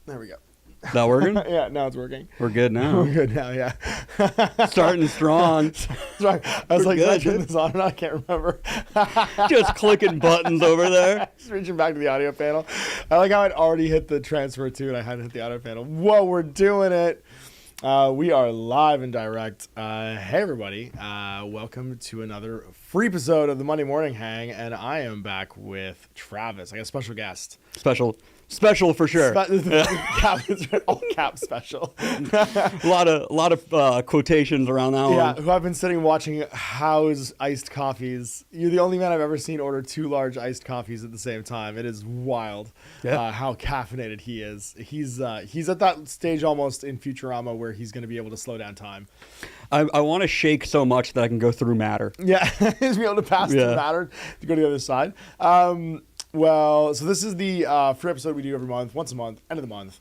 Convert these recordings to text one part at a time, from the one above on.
There we go. Is that working? Yeah, now it's working. We're good now. We're good now, yeah. Starting strong. Sorry, I was We're like, did I good, turn dude. this on or not? I can't remember. Just clicking buttons over there. Just reaching back to the audio panel. I like how I'd already hit the transfer to and I hadn't hit the audio panel. Whoa, we're doing it. We are live and direct. Hey, everybody. Welcome to another free episode of the Monday Morning Hang. And I am back with Travis. I got a special guest. Special for sure. All cap special. A lot of quotations around that Yeah, one. who I've been sitting watching House iced coffees. You're the only man I've ever seen order 2 large iced coffees at the same time. It is wild how caffeinated he is. He's at that stage almost in Futurama where he's going to be able to slow down time. I want to shake so much that I can go through matter. Yeah, he's be able to pass through matter to go to the other side. Well, so this is the free episode we do every month, once a month, end of the month,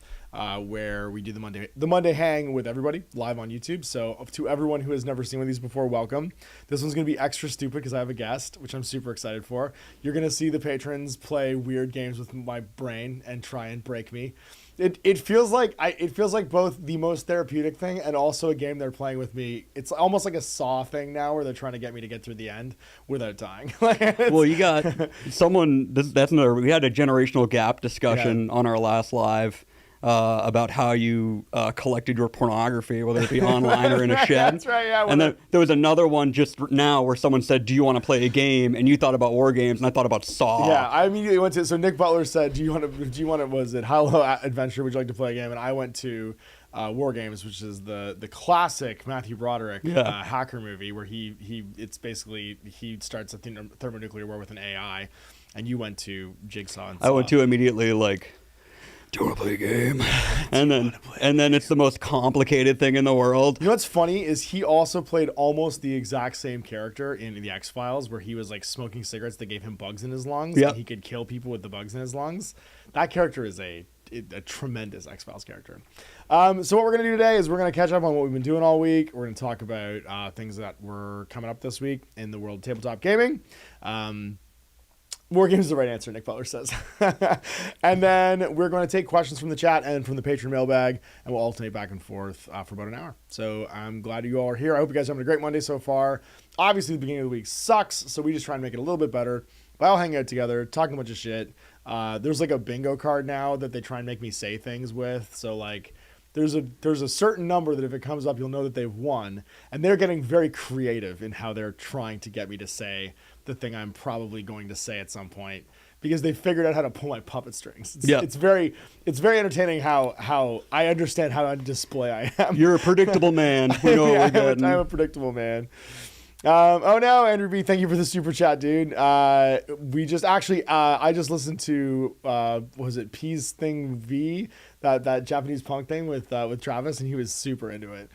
where we do the Monday Hang with everybody live on YouTube. So to everyone who has never seen one of these before, welcome. This one's going to be extra stupid because I have a guest, which I'm super excited for. You're going to see the patrons play weird games with my brain and try and break me. It feels like both the most therapeutic thing and also a game they're playing with me. It's almost like a Saw thing now where they're trying to get me to get through the end without dying. Well, you got someone. That's another. We had a generational gap discussion on our last live about how you collected your pornography, whether it be online or in a shed. That's right. Yeah. And then there was another one just now where someone said, "Do you want to play a game?" And you thought about war games, and I thought about Saw. Yeah, I immediately went to. So Nick Butler said, "Do you want to? Was it Hello Adventure? Would you like to play a game?" And I went to War Games, which is the classic Matthew Broderick hacker movie where it's basically he starts a thermonuclear war with an AI, and you went to Jigsaw. And Saw. I went to immediately like, do you want to play a game? And then it's the most complicated thing in the world. You know what's funny is he also played almost the exact same character in the X-Files where he was like smoking cigarettes that gave him bugs in his lungs and he could kill people with the bugs in his lungs. That character is a tremendous X-Files character. So what we're going to do today is we're going to catch up on what we've been doing all week. We're going to talk about things that were coming up this week in the world of tabletop gaming. War Games is the right answer, Nick Butler says. And then we're going to take questions from the chat and from the Patreon mailbag, and we'll alternate back and forth for about an hour. So I'm glad you all are here. I hope you guys are having a great Monday so far. Obviously, the beginning of the week sucks, so we just try and make it a little bit better by all hanging out together, talking a bunch of shit. There's like a bingo card now that they try and make me say things with. So like there's a certain number that if it comes up, you'll know that they've won. And they're getting very creative in how they're trying to get me to say the thing I'm probably going to say at some point because they figured out how to pull my puppet strings. It's very entertaining how I understand how on display I am. You're a predictable man. We know what we're getting. I'm a predictable man. Oh no, Andrew B, thank you for the super chat, dude. We just actually, I just listened to, was it P's Thing V, that Japanese punk thing with Travis, and he was super into it.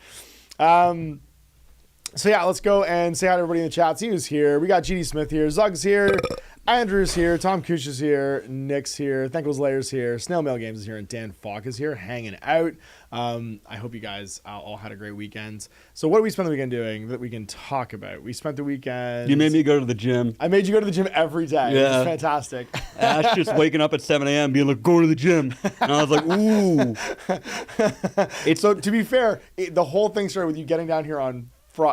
So yeah, let's go and say hi to everybody in the chat. See who's here. We got GD Smith here, Zug's here, Andrew's here, Tom Kuch is here, Nick's here, Thankful's Layers here, Snail Mail Games is here, and Dan Falk is here, hanging out. I hope you guys all had a great weekend. So what did we spend the weekend doing that we can talk about? We spent the weekend... You made me go to the gym. I made you go to the gym every day. Yeah. It was fantastic. Ash just waking up at 7 a.m. being like, going to the gym. And I was like, ooh. So to be fair, the whole thing started with you getting down here on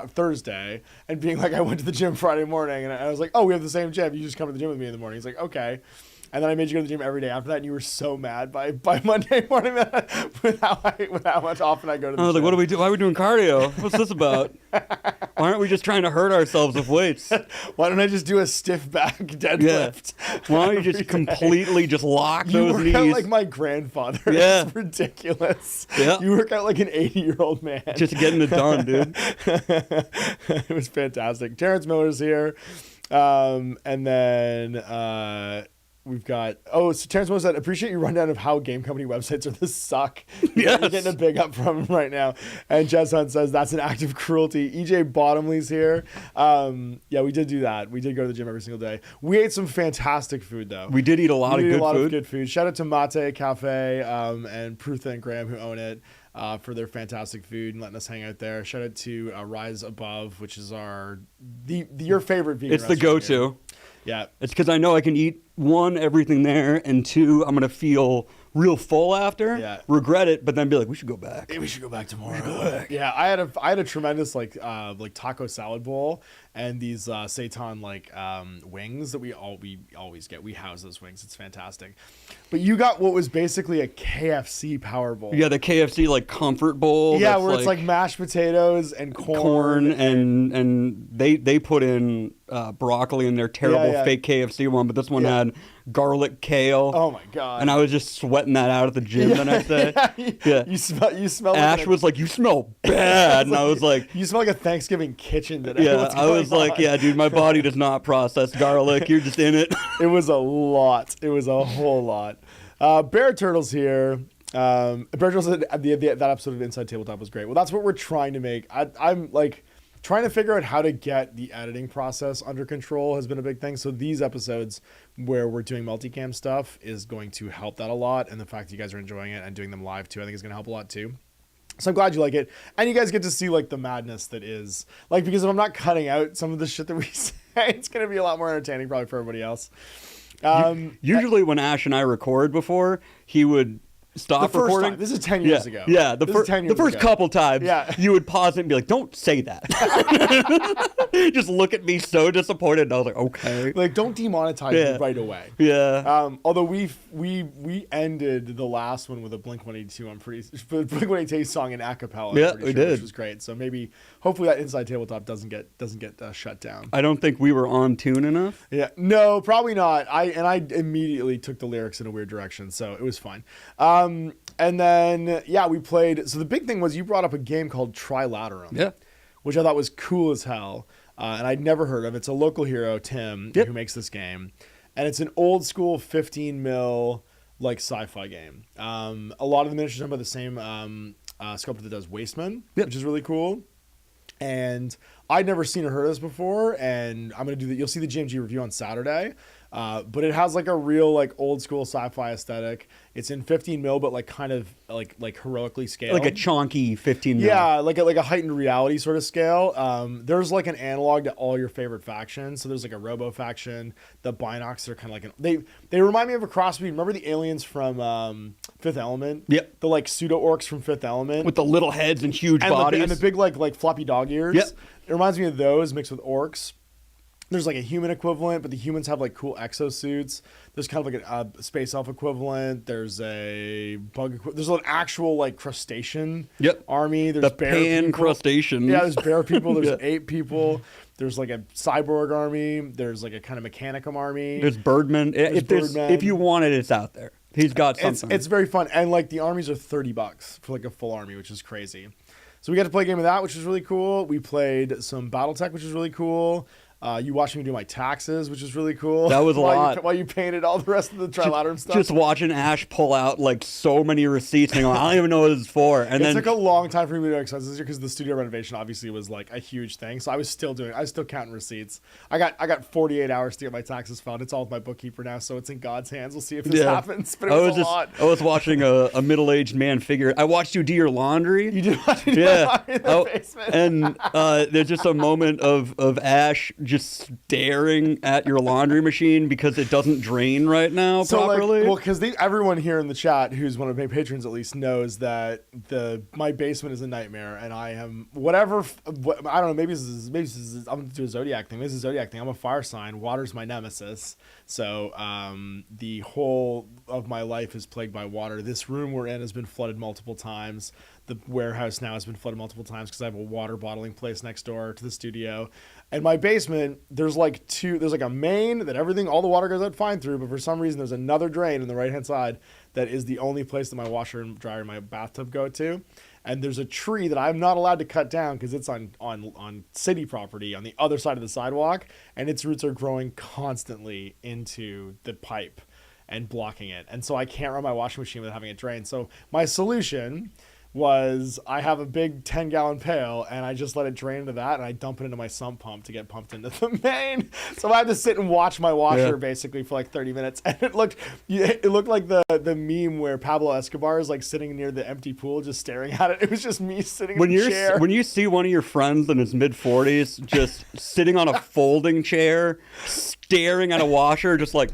Thursday and being like, I went to the gym Friday morning, and I was like, oh, we have the same gym. You just come to the gym with me in the morning. He's like, okay. And then I made you go to the gym every day after that, and you were so mad by Monday morning with how much often I go to the gym. I was like, what do we do? Why are we doing cardio? What's this about? Why aren't we just trying to hurt ourselves with weights? Why don't I just do a stiff back deadlift? Yeah. Why don't you just completely just lock those knees? You work out like my grandfather. Yeah. It's ridiculous. Yeah. You work out like an 80-year-old man. Just getting it done, dude. It was fantastic. Terrence Miller's here. And then... we've got, so Terrence Miller said, appreciate your rundown of how game company websites are the suck. Yes. You're getting a big up from him right now. And Jess Hunt says, that's an act of cruelty. EJ Bottomley's here. Yeah, we did do that. We did go to the gym every single day. We ate some fantastic food, though. We did eat a lot of good food. Shout out to Mate Cafe and Prutha and Graham, who own it, for their fantastic food and letting us hang out there. Shout out to Rise Above, which is your favorite vegan It's the go-to. Here. Yeah. It's because I know I can eat, 1, everything there, and 2, I'm going to feel real full after, regret it, but then be like, we should go back. We should go back tomorrow. Yeah, I had a tremendous like taco salad bowl and these seitan wings that we always get. We house those wings. It's fantastic. But you got what was basically a KFC power bowl. Yeah, the KFC like comfort bowl. Yeah, where it's like mashed potatoes and corn and they put in broccoli in their terrible fake KFC one, but this one had garlic kale. Oh my god! And I was just sweating that out at the gym the next day. Yeah. You smell. Ash was like, "You smell bad," and I was like, "You smell like a Thanksgiving kitchen today." Yeah, I was like, "Yeah, dude, my body does not process garlic. You're just in it." It was a lot. It was a whole lot. Bear Turtle's here. Bear Turtle's that episode of Inside Tabletop was great. Well, that's what we're trying to make. I'm like trying to figure out how to get the editing process under control has been a big thing. So these episodes where we're doing multicam stuff is going to help that a lot. And the fact that you guys are enjoying it and doing them live too, I think is going to help a lot too. So I'm glad you like it. And you guys get to see like the madness that is like, because if I'm not cutting out some of the shit that we say, it's going to be a lot more entertaining probably for everybody else. Usually when Ash and I record before, he would stop recording. Time. This is 10 years ago. Yeah, the first couple times, you would pause it and be like, "Don't say that." Just look at me so disappointed. And I was like, "Okay." Like, don't demonetize me right away. Yeah. Although we ended the last one with a Blink-182. I'm pretty Blink-182 song in a cappella. Yeah, we did, which was great. So maybe, hopefully, that Inside Tabletop doesn't get shut down. I don't think we were on tune enough. Yeah. No, probably not. I immediately took the lyrics in a weird direction, so it was fine. And then, we played. So the big thing was you brought up a game called Trilaterum, which I thought was cool as hell. And I'd never heard of. It's a local hero, Tim, who makes this game. And it's an old school 15 mil like sci-fi game. A lot of the miniatures are by the same sculptor that does Wasteman, which is really cool. And I'd never seen or heard of this before. And I'm going to do that. You'll see the GMG review on Saturday. But it has like a real like old school sci-fi aesthetic. It's in 15 mil, but like kind of like heroically scaled. Like a chonky 15 mil. Yeah, like a heightened reality sort of scale. There's like an analog to all your favorite factions. So there's like a Robo faction. The Binocs are kind of like they remind me of a crossbreed. Remember the aliens from Fifth Element? Yep. The like pseudo orcs from Fifth Element with the little heads and huge bodies and the big like floppy dog ears. Yep. It reminds me of those mixed with orcs. There's like a human equivalent, but the humans have like cool exosuits. There's kind of like a space elf equivalent. There's a bug. There's an actual like crustacean army. There's the bear crustacean. Yeah, there's bear people. There's ape people. There's like a cyborg army. There's like a kind of mechanicum army. There's Birdman. If you want it, it's out there. He's got something. It's very fun, and like the armies are $30 for like a full army, which is crazy. So we got to play a game of that, which is really cool. We played some BattleTech, which is really cool. You watched me do my taxes, which is really cool. That was a lot. While you painted all the rest of the Trilaterum stuff. Just watching Ash pull out like so many receipts and going, I don't even know what it's for. And it took a long time for me to do expenses this year because the studio renovation obviously was like a huge thing. So I was still counting receipts. I got 48 hours to get my taxes filed. It's all with my bookkeeper now, so it's in God's hands. We'll see if this happens. But it was a lot. I was watching a middle-aged man figure. I watched you do your laundry. You did watch me do my laundry in the basement. And there's just a moment of Ash just staring at your laundry machine because it doesn't drain right now properly. Because everyone here in the chat who's one of my patrons at least knows that my basement is a nightmare, and I am whatever. I don't know. Maybe this is I'm gonna do a zodiac thing. Maybe this is a zodiac thing. I'm a fire sign. Water's my nemesis. So the whole of my life is plagued by water. This room we're in has been flooded multiple times. The warehouse now has been flooded multiple times because I have a water bottling place next door to the studio. And my basement, there's like a main that all the water goes out fine through, but for some reason there's another drain on the right-hand side that is the only place that my washer and dryer and my bathtub go to. And there's a tree that I'm not allowed to cut down because it's on city property on the other side of the sidewalk, and its roots are growing constantly into the pipe and blocking it. And so I can't run my washing machine without having it drain. So my solution was I have a big 10-gallon pail, and I just let it drain into that, and I dump it into my sump pump to get pumped into the main. So I had to sit and watch my washer basically for like 30 minutes, and it looked like the meme where Pablo Escobar is like sitting near the empty pool just staring at it. It was just me sitting in a chair. When you see one of your friends in his mid-40s just sitting on a folding chair, staring at a washer, just like...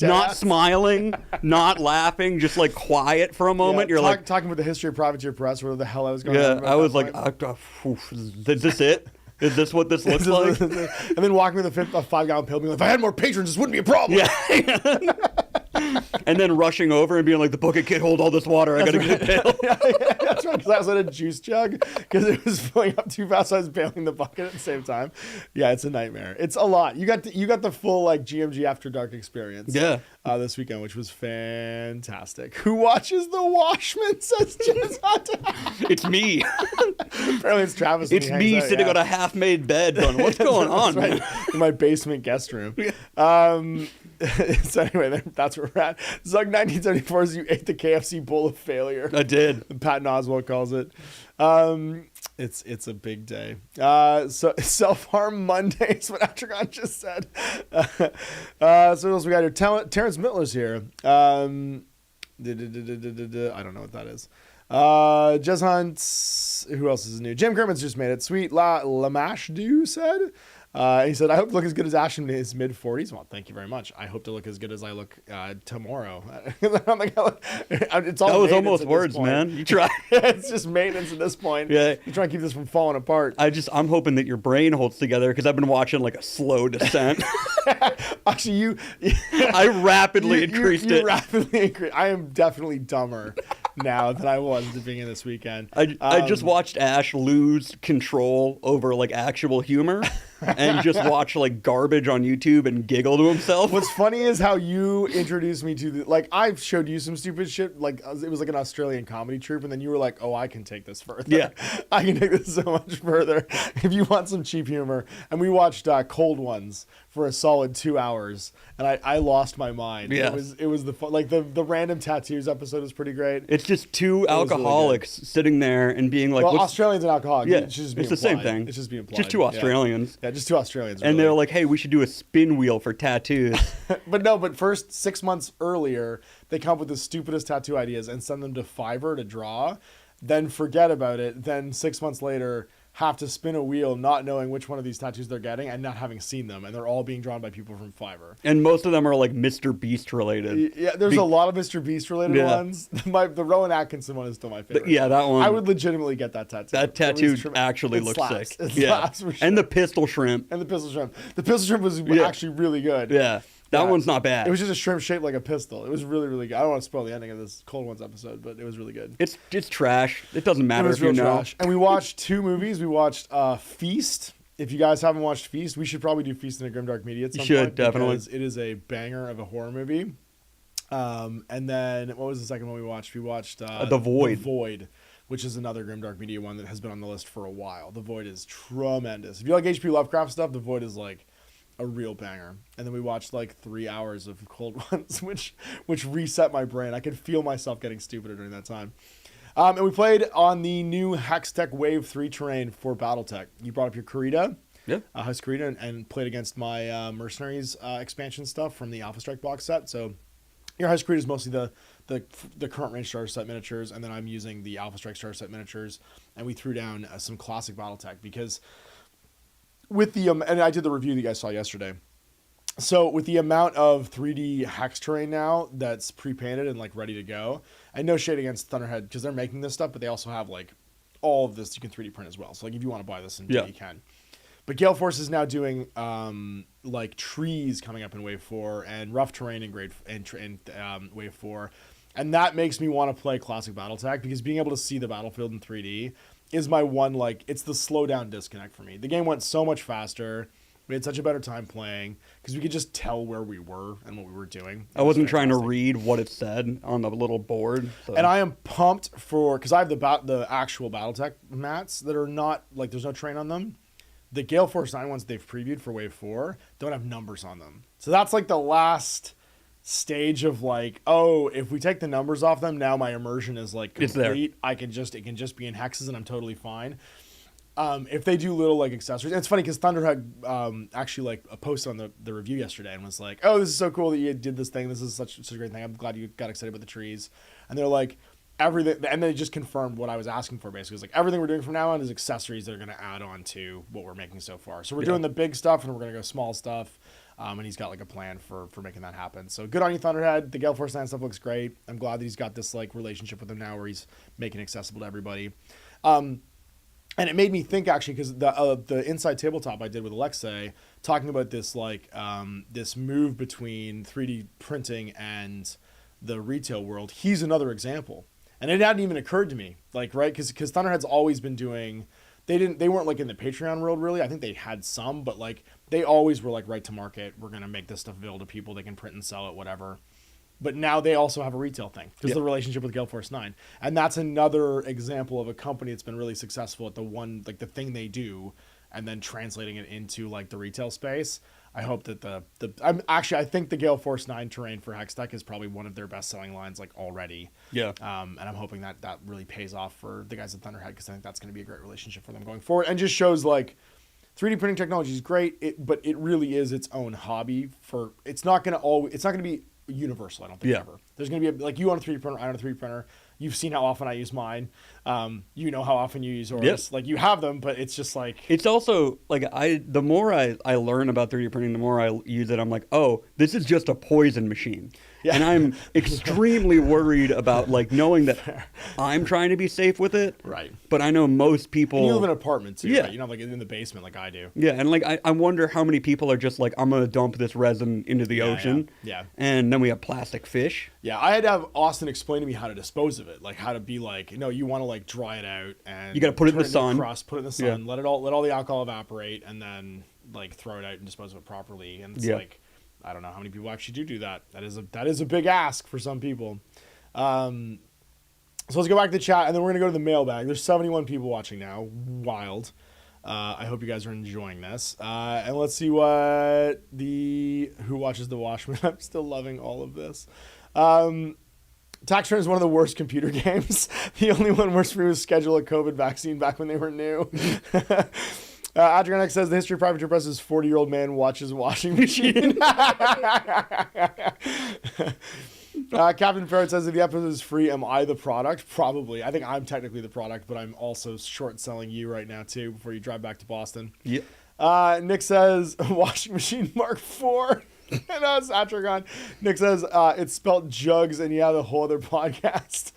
not smiling, not laughing, just like quiet for a moment. You're like talking about the history of Privateer Press, where the hell I was going. Yeah, I was like, is this it? Is this what this looks like? And then walking with a 5-gallon pail, being like, if I had more patrons, this wouldn't be a problem. Yeah. And then rushing over and being like, the bucket can't hold all this water. I got to get a pail. That's right, because I was at a juice jug because it was filling up too fast. So I was bailing the bucket at the same time. Yeah, it's a nightmare. It's a lot. You got the full like GMG After Dark experience. Yeah. This weekend, which was fantastic. Who watches The Watchmen? Says Jez Hunter. It's me. Apparently it's Travis. It's me sitting on a half-made bed going, what's going on, man? In my basement guest room. So anyway, that's where we're at. Zug 1974's You Ate the KFC Bowl of Failure. I did. Patton Oswalt calls it. It's a big day. So Self-Harm Mondays, what Atragon just said. So what else we got here? Terrence Mittler's here. I don't know what that is. Jez Hunt. Who else is new? Jim Kerman's just made it. Sweet Lamash Do said. He said, I hope to look as good as Ash in his mid-40s. Well, thank you very much. I hope to look as good as I look tomorrow. It's all that was almost words, man. You try. It's just maintenance at this point. Yeah. You try to keep this from falling apart. I'm hoping that your brain holds together because I've been watching like a slow descent. Actually, I rapidly increased it. Rapidly increased. I am definitely dumber now than I was at the beginning of this weekend. I just watched Ash lose control over like actual humor and just watch like garbage on YouTube and giggle to himself. What's funny is how you introduced me to like I've showed you some stupid shit, like it was like an Australian comedy troupe, and then you were like, oh, I can take this further. Yeah. I can take this so much further if you want some cheap humor. And we watched Cold Ones for a solid 2 hours, and I lost my mind. Yeah. It was the fun, like the random tattoos episode was pretty great. It's just two alcoholics really sitting there and being like, well, Australians and alcoholics. Yeah, it's the same thing. It's just being implied. Just two Australians. Yeah, just two Australians. And they're like, hey, we should do a spin wheel for tattoos. But first 6 months earlier, they come up with the stupidest tattoo ideas and send them to Fiverr to draw, then forget about it. Then 6 months later, have to spin a wheel not knowing which one of these tattoos they're getting and not having seen them. And they're all being drawn by people from Fiverr. And most of them are like Mr. Beast related. Yeah, there's a lot of Mr. Beast related ones. The Rowan Atkinson one is still my favorite. Yeah, that one. I would legitimately get that tattoo. That tattoo actually looks sick. It slaps for sure. And the pistol shrimp. The pistol shrimp was actually really good. Yeah. That one's not bad. It was just a shrimp shaped like a pistol. It was really, really good. I don't want to spoil the ending of this Cold Ones episode, but it was really good. It's trash. It doesn't matter if you know. Trash. And we watched 2 movies. We watched Feast. If you guys haven't watched Feast, we should probably do Feast in a Grimdark Media at some point. You should, definitely. It is a banger of a horror movie. And then, what was the second one we watched? We watched The Void. The Void, which is another Grimdark Media one that has been on the list for a while. The Void is tremendous. If you like H.P. Lovecraft stuff, The Void is like a real banger. And then we watched like 3 hours of Cold Ones, which reset my brain. I could feel myself getting stupider during that time. And we played on the new Hextech Wave 3 terrain for BattleTech. You brought up your Karita. Yeah. House Karita and played against my Mercenaries expansion stuff from the Alpha Strike box set. So your House Karita is mostly the current range starter set miniatures, and then I'm using the Alpha Strike starter set miniatures, and we threw down some classic BattleTech because with the and I did the review that you guys saw yesterday. So with the amount of 3D hex terrain now that's pre-painted and like ready to go, and no shade against Thunderhead because they're making this stuff, but they also have like all of this you can 3D print as well. So like if you want to buy this, you can. But Gale Force is now doing like trees coming up in Wave 4 and rough terrain in Wave 4, and that makes me want to play Classic BattleTech because being able to see the battlefield in 3D is my one, like, it's the slow down disconnect for me. The game went so much faster. We had such a better time playing because we could just tell where we were and what we were doing. I wasn't trying to read what it said on the little board. So. And I am pumped because I have the actual BattleTech mats that are not, like, there's no terrain on them. The Gale Force 9 ones they've previewed for Wave 4 don't have numbers on them. So that's like the last stage of like, oh, if we take the numbers off them, now my immersion is like complete. It can just be in hexes and I'm totally fine. If they do little like accessories, and it's funny because Thunderhead actually like posted on the review yesterday and was like, oh, this is so cool that you did this thing. This is such a great thing. I'm glad you got excited about the trees. And they're like, everything, and they just confirmed what I was asking for basically. It's like everything we're doing from now on is accessories that are going to add on to what we're making so far. So we're doing the big stuff and we're going to go small stuff. And he's got like a plan for making that happen. So good on you, Thunderhead. The Gale Force 9 stuff looks great. I'm glad that he's got this like relationship with him now where he's making it accessible to everybody. And it made me think actually, because the Inside Tabletop I did with Alexei, talking about this like this move between 3D printing and the retail world. He's another example, and it hadn't even occurred to me, like, right, because Thunderhead's always been doing. They weren't like in the Patreon world really. I think they had some, but like they always were like right to market. We're gonna make this stuff available to people. They can print and sell it, whatever. But now they also have a retail thing because the relationship with Gale Force 9. And that's another example of a company that's been really successful at the thing they do and then translating it into like the retail space. I hope that I think the Gale Force 9 terrain for Hextech is probably one of their best selling lines like already. Yeah. And I'm hoping that really pays off for the guys at Thunderhead because I think that's going to be a great relationship for them going forward and just shows like 3D printing technology is great, but it really is its own hobby it's not going to be universal, I don't think ever. There's going to be like you own a 3D printer, I own a 3D printer. You've seen how often I use mine. You know how often you use yours. Yep. Like you have them, but it's just like it's also like the more I learn about 3D printing, the more I use it. I'm like, oh, this is just a poison machine. Yeah. And I'm extremely worried about like knowing that I'm trying to be safe with it. Right. But I know most people. And you live in an apartment too, right? You know, like in the basement like I do. Yeah, and like I wonder how many people are just like, I'm gonna dump this resin into the ocean. Yeah. And then we have plastic fish. Yeah, I had to have Austin explain to me how to dispose of it, like how to be like, you want to like dry it out and you got to put it in the sun, put it in the sun, let all the alcohol evaporate, and then like throw it out and dispose of it properly. And it's like, I don't know how many people actually do that. That is a big ask for some people. So let's go back to the chat, and then we're gonna go to the mailbag. There's 71 people watching now. Wild. I hope you guys are enjoying this. And let's see what who watches the Watchmen. I'm still loving all of this. Tax Return is one of the worst computer games. The only one worse for me was Schedule a COVID vaccine back when they were new. Adrianic says the history of Private Press is 40-year-old man watches washing machine. Captain Ferret says if the episode is free, am I the product? Probably. I think I'm technically the product, but I'm also short selling you right now too before you drive back to Boston. Yeah. Nick says washing machine Mark IV. And that's Atragon. Nick says it's spelled jugs, and the whole other podcast.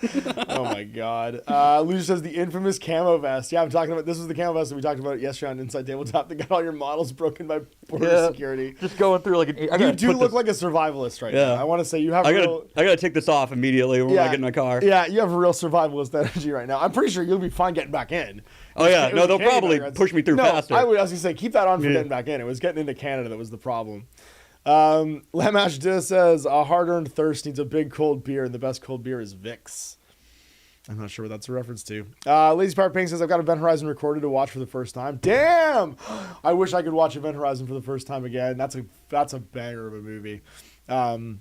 Oh my god. Lucia says the infamous camo vest. Yeah, I'm talking about this was the camo vest that we talked about yesterday on Inside Tabletop that got all your models broken by border security. Just going through like you do look like a survivalist right now. I want to say you have. I gotta take this off immediately when I get in my car. Yeah, you have real survivalist energy right now. I'm pretty sure you'll be fine getting back in. Oh yeah, no, they'll probably push me through faster. I was gonna say keep that on for getting back in. It was getting into Canada that was the problem. Lamash just says a hard-earned thirst needs a big cold beer, and the best cold beer is Vicks. I'm not sure what that's a reference to. Lazy Power Pink says I've got Event Horizon recorded to watch for the first time. Damn! I wish I could watch Event Horizon for the first time again. That's a banger of a movie. One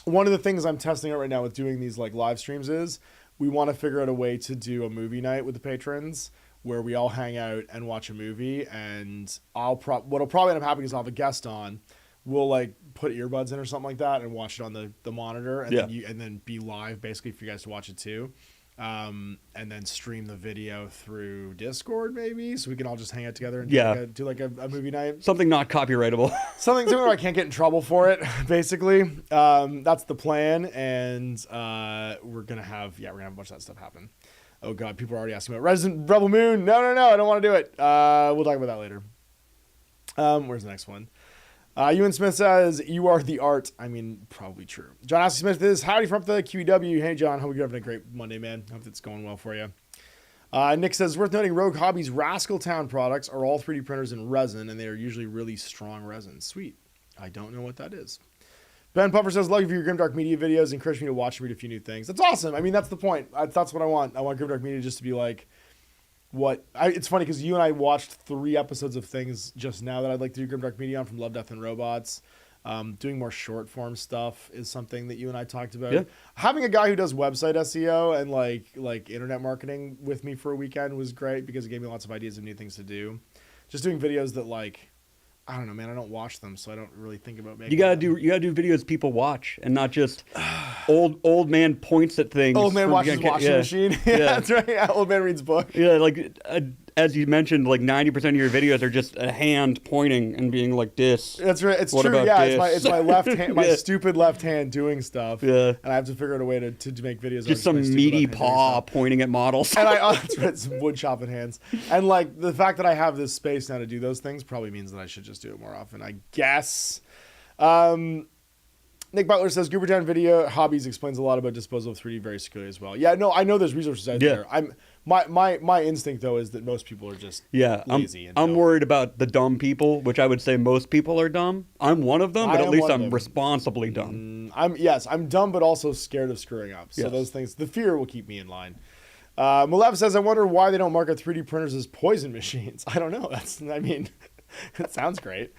of the things I'm testing out right now with doing these like live streams is we want to figure out a way to do a movie night with the patrons where we all hang out and watch a movie, and what'll probably end up happening is I'll have a guest on. We'll like put earbuds in or something like that and watch it on the monitor, and then be live basically for you guys to watch it too, and then stream the video through Discord maybe, so we can all just hang out together and do like a movie night. Something not copyrightable. something where I can't get in trouble for it. Basically, that's the plan, and we're gonna have a bunch of that stuff happen. Oh god, people are already asking about Resident Rebel Moon. No, I don't want to do it. We'll talk about that later. Where's the next one? Ewan Smith says, you are the art. I mean, probably true. John Ashley Smith is howdy from the QEW. Hey, John. Hope you're having a great Monday, man. Hope it's going well for you. Nick says, worth noting, Rogue Hobbies Rascaltown products are all 3D printers in resin, and they are usually really strong resin. Sweet. I don't know what that is. Ben Puffer says, lucky for your Grimdark Media videos. Encourage me to watch and read a few new things. That's awesome. I mean, that's the point. That's what I want. I want Grimdark Media just to be like, it's funny because you and I watched 3 episodes of things just now that I'd like to do Grimdark Media on, from Love, Death, and Robots. Doing more short form stuff is something that you and I talked about. Yeah. Having a guy who does website SEO and like internet marketing with me for a weekend was great because it gave me lots of ideas of new things to do. Just doing videos that I don't know, man. I don't watch them, so I don't really think about making. You gotta do videos people watch, and not just old man points at things. Old man watches washing machine. Yeah, that's right. Yeah, old man reads book. Yeah, like as you mentioned, like 90% of your videos are just a hand pointing and being like this. That's right. It's true. Yeah, it's my left hand, my stupid left hand doing stuff. Yeah. And I have to figure out a way to make videos. Just some meaty paw pointing at models. And that's right, some wood chopping hands. And like the fact that I have this space now to do those things probably means that I should just do it more often, I guess. Nick Butler says, Goobertown Video Hobbies explains a lot about disposal of 3D very securely as well. Yeah, no, I know there's resources out there. My instinct, though, is that most people are just lazy. I'm worried about the dumb people, which I would say most people are dumb. I'm one of them, but at least I'm responsibly dumb. I'm dumb, but also scared of screwing up. So those things, the fear will keep me in line. Malev says, I wonder why they don't market 3D printers as poison machines. I don't know. That sounds great.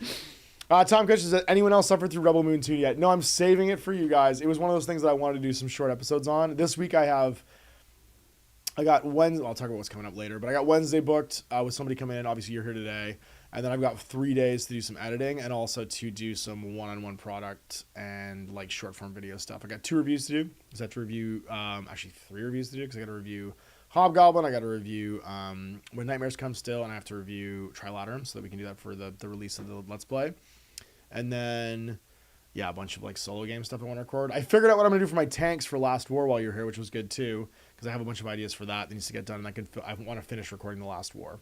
Tom Kush says, anyone else suffered through Rebel Moon 2 yet? No, I'm saving it for you guys. It was one of those things that I wanted to do some short episodes on. This week I got Wednesday. I'll talk about what's coming up later, but I got Wednesday booked with somebody coming in. Obviously, you're here today. And then I've got 3 days to do some editing and also to do some one-on-one product and like short form video stuff. I got 2 reviews to do. I have to review, actually 3 reviews to do because I got to review Hobgoblin. I got to review When Nightmares Come Still, and I have to review Trilaterum so that we can do that for the release of the Let's Play. And then, a bunch of like solo game stuff I want to record. I figured out what I'm going to do for my tanks for Last War while you're here, which was good too, because I have a bunch of ideas for that needs to get done, and I want to finish recording the Last War.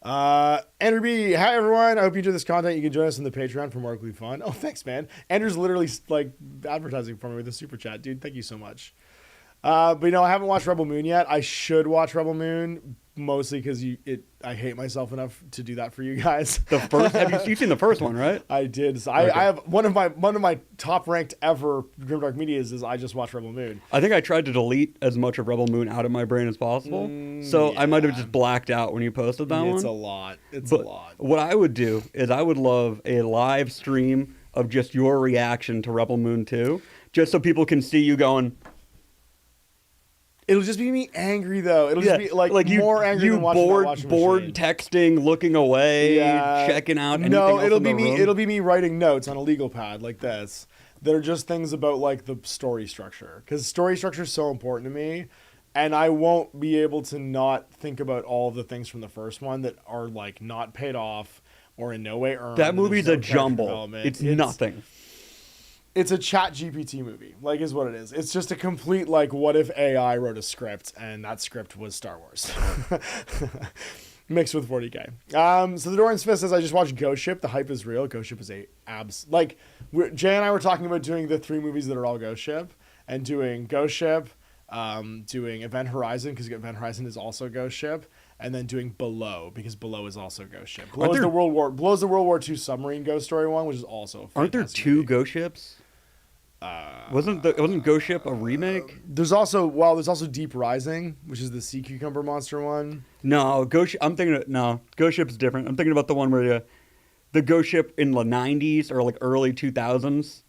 Andrew B, hi everyone. I hope you enjoy this content. You can join us on the Patreon for more weekly fun. Oh, thanks, man. Andrew's literally like advertising for me with a super chat, dude. Thank you so much. But I haven't watched Rebel Moon yet. I should watch Rebel Moon mostly because I hate myself enough to do that for you guys. The first, you've seen the first one, right? I did. So okay. I have one of my top ranked ever Grimdark Medias is I just watched Rebel Moon. I think I tried to delete as much of Rebel Moon out of my brain as possible. I might have just blacked out when you posted that one. It's a lot. It's a lot. What I would do is I would love a live stream of just your reaction to Rebel Moon 2, just so people can see you going. It'll just be me angry though. It'll just be like more angry than watching that washing bored machine. Texting, looking away, checking out. No, it'll be me. It'll be me writing notes on a legal pad like this. That are just things about like the story structure, because story structure is so important to me, and I won't be able to not think about all of the things from the first one that are like not paid off or in no way earned. That movie's a jumble. It's nothing. It's a chat GPT movie, like is what it is. It's just a complete, like, what if AI wrote a script and that script was Star Wars. Mixed with 40K. So the Doran Smith says, I just watched Ghost Ship. The hype is real. Ghost Ship is Jay and I were talking about doing the 3 movies that are all Ghost Ship, and doing Ghost Ship, doing Event Horizon, because Event Horizon is also Ghost Ship, and then doing Below, because Below is also Ghost Ship. Below is the World War II submarine ghost story one, which is also a Aren't there 2 movie. Ghost Ships? Wasn't Ghost Ship a remake? There's also Deep Rising, which is the sea cucumber monster one. No, Ghost Ship's different. I'm thinking about the one where the Ghost Ship in the 90s or like early 2000s,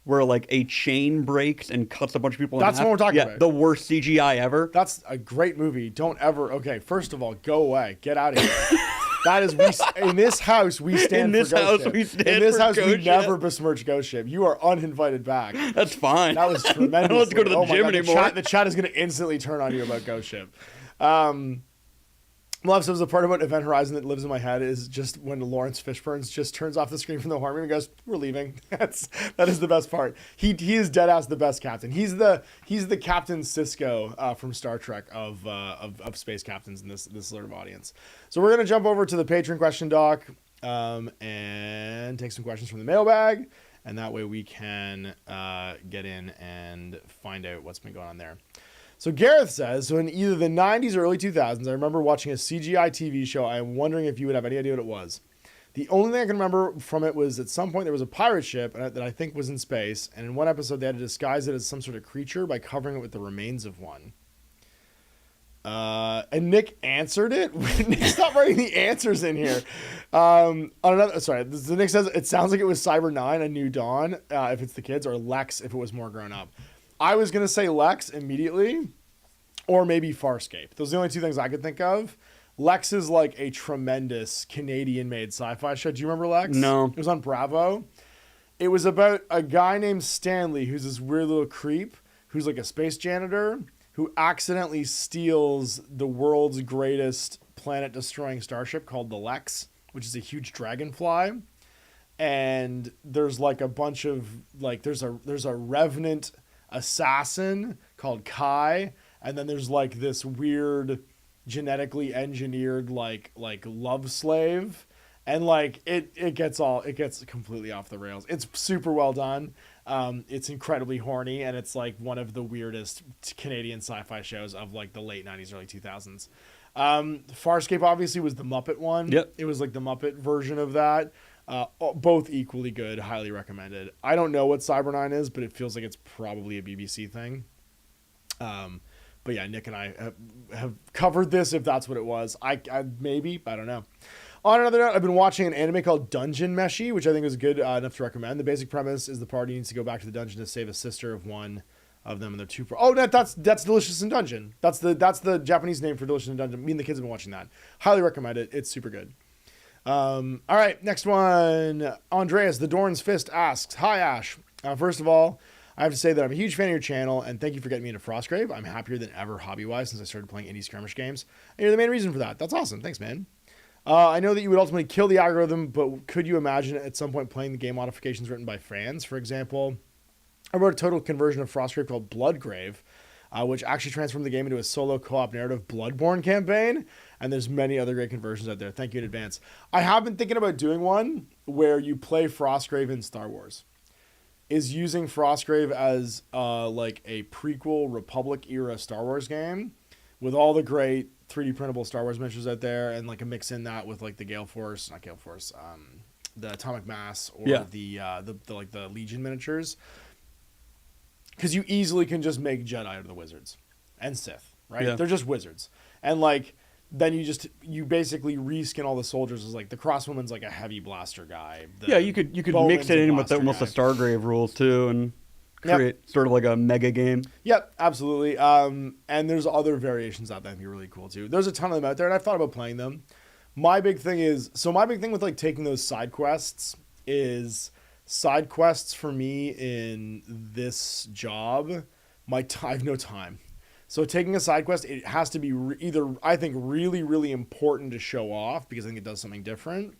where like a chain breaks and cuts a bunch of people in half. That's what we're talking about. The worst CGI ever. That's a great movie. Don't ever. Okay, first of all, go away. Get out of here. That is, in this house, we stand for Ghost Ship. In this house, we never besmirch Ghost Ship. You are uninvited back. That's fine. That was tremendous. I don't have to go to the gym anymore. The chat is going to instantly turn on you about Ghost Ship. So the part about Event Horizon that lives in my head is just when Lawrence Fishburne just turns off the screen from the horn and goes, "We're leaving." That is the best part. He is dead ass the best captain. He's the Captain Sisko from Star Trek of space captains in this sort of audience. So we're gonna jump over to the Patreon question doc and take some questions from the mailbag, and that way we can get in and find out what's been going on there. So Gareth says, so in either the 90s or early 2000s, I remember watching a CGI TV show. I am wondering if you would have any idea what it was. The only thing I can remember from it was at some point there was a pirate ship that I think was in space, and in one episode they had to disguise it as some sort of creature by covering it with the remains of one. And Nick answered it. Nick, stop writing the answers in here. Nick says, it sounds like it was Cyber 9, A New Dawn, if it's the kids, or Lex if it was more grown up. I was going to say Lex immediately, or maybe Farscape. Those are the only 2 things I could think of. Lex is like a tremendous Canadian-made sci-fi show. Do you remember Lex? No. It was on Bravo. It was about a guy named Stanley who's this weird little creep who's like a space janitor who accidentally steals the world's greatest planet-destroying starship called the Lex, which is a huge dragonfly. And there's like a bunch of like there's a revenant assassin called Kai, and then there's like this weird genetically engineered like love slave, and like it gets completely off the rails. It's super well done. It's incredibly horny, and it's like one of the weirdest Canadian sci-fi shows of like the late 90s, early 2000s. Farscape obviously was the Muppet one. Yep. It was like the Muppet version of that. Both equally good, highly recommended. I don't know what Cyber9 is, but it feels like it's probably a BBC thing. But yeah, Nick and I have covered this if that's what it was. I maybe, I don't know. On another note, I've been watching an anime called Dungeon Meshi, which I think is good enough to recommend. The basic premise is the party needs to go back to the dungeon to save a sister of one of them, and they're two. That's Delicious in Dungeon. That's the Japanese name for Delicious in Dungeon. Me and the kids have been watching that. Highly recommend it. It's super good. All right, next one. Andreas, the Dorn's Fist asks, "Hi Ash. First of all, I have to say that I'm a huge fan of your channel, and thank you for getting me into Frostgrave. I'm happier than ever hobby-wise since I started playing indie skirmish games. And you're the main reason for that. That's awesome. Thanks, man. I know that you would ultimately kill the algorithm, but could you imagine at some point playing the game modifications written by fans? For example, I wrote a total conversion of Frostgrave called Bloodgrave, which actually transformed the game into a solo co-op narrative Bloodborne campaign. And there's many other great conversions out there. Thank you in advance. I have been thinking about doing one where you play Frostgrave in Star Wars. Is using Frostgrave as like a prequel Republic era Star Wars game with all the great 3D printable Star Wars miniatures out there, and like a mix in that with like the the Atomic Mass, or the Legion miniatures. Because you easily can just make Jedi out of the wizards and Sith, right? Yeah. They're just wizards, and like then you basically reskin all the soldiers as like the crosswoman's like a heavy blaster guy. You could mix it in with almost the Stargrave rules too, and create sort of like a mega game. Yep, absolutely. And there's other variations out there that'd be really cool too. There's a ton of them out there, and I've thought about playing them. My big thing with like taking those side quests is side quests for me in this job. I have no time. So taking a side quest, it has to be either, I think, really, really important to show off because I think it does something different,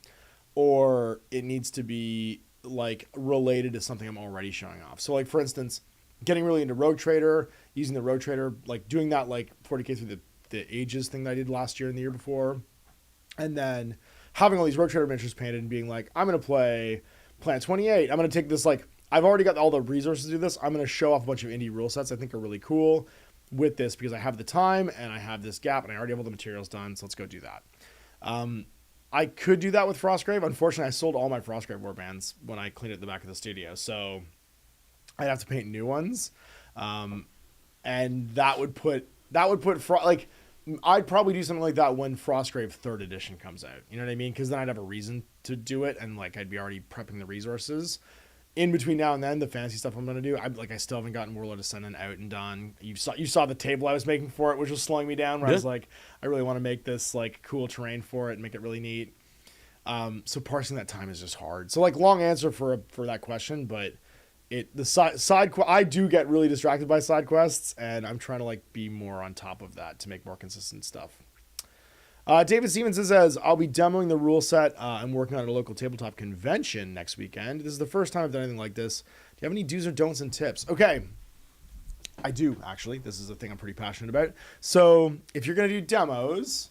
or it needs to be like related to something I'm already showing off. So like, for instance, getting really into Rogue Trader, using the Rogue Trader, like doing that like 40k through the ages thing that I did last year and the year before, and then having all these Rogue Trader miniatures painted and being like, I'm going to play Planet 28. I'm going to take this, like, I've already got all the resources to do this. I'm going to show off a bunch of indie rule sets I think are really cool with this because I have the time and I have this gap and I already have all the materials done, so let's go do that. I could do that with Frostgrave. Unfortunately, I sold all my Frostgrave warbands when I cleaned it at the back of the studio, so I'd have to paint new ones, and that would put like I'd probably do something like that when Frostgrave 3rd edition comes out. You know what I mean? Because then I'd have a reason to do it, and like I'd be already prepping the resources. In between now and then, the fantasy stuff I'm going to do, I still haven't gotten Warlord Ascendant out and done. You saw the table I was making for it, which was slowing me down, where I was like, I really want to make this like cool terrain for it and make it really neat. So parsing that time is just hard. So like, long answer for that question, but I do get really distracted by side quests, and I'm trying to like be more on top of that to make more consistent stuff. David Stevenson says, I'll be demoing the rule set. I'm working on a local tabletop convention next weekend. This is the first time I've done anything like this. Do you have any do's or don'ts and tips? Okay. I do, actually. This is a thing I'm pretty passionate about. So if you're going to do demos,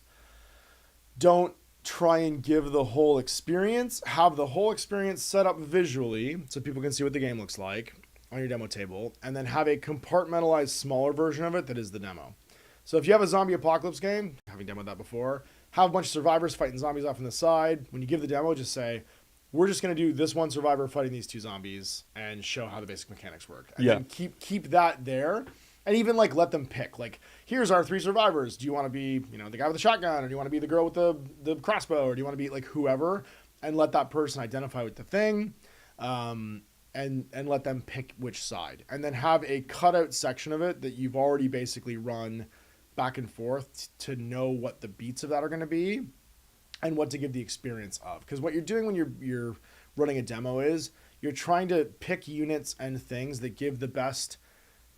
don't try and give the whole experience. Have the whole experience set up visually so people can see what the game looks like on your demo table, and then have a compartmentalized smaller version of it that is the demo. So if you have a zombie apocalypse game, having demoed that before, have a bunch of survivors fighting zombies off on the side. When you give the demo, just say, we're just going to do this one survivor fighting these two zombies and show how the basic mechanics work. And then keep that there. And even like let them pick. Like, here's our 3 survivors. Do you want to be, the guy with the shotgun, or do you want to be the girl with the crossbow, or do you want to be like whoever? And let that person identify with the thing. And let them pick which side. And then have a cutout section of it that you've already basically run back and forth to know what the beats of that are going to be and what to give the experience of. Because what you're doing when you're running a demo is you're trying to pick units and things that give the best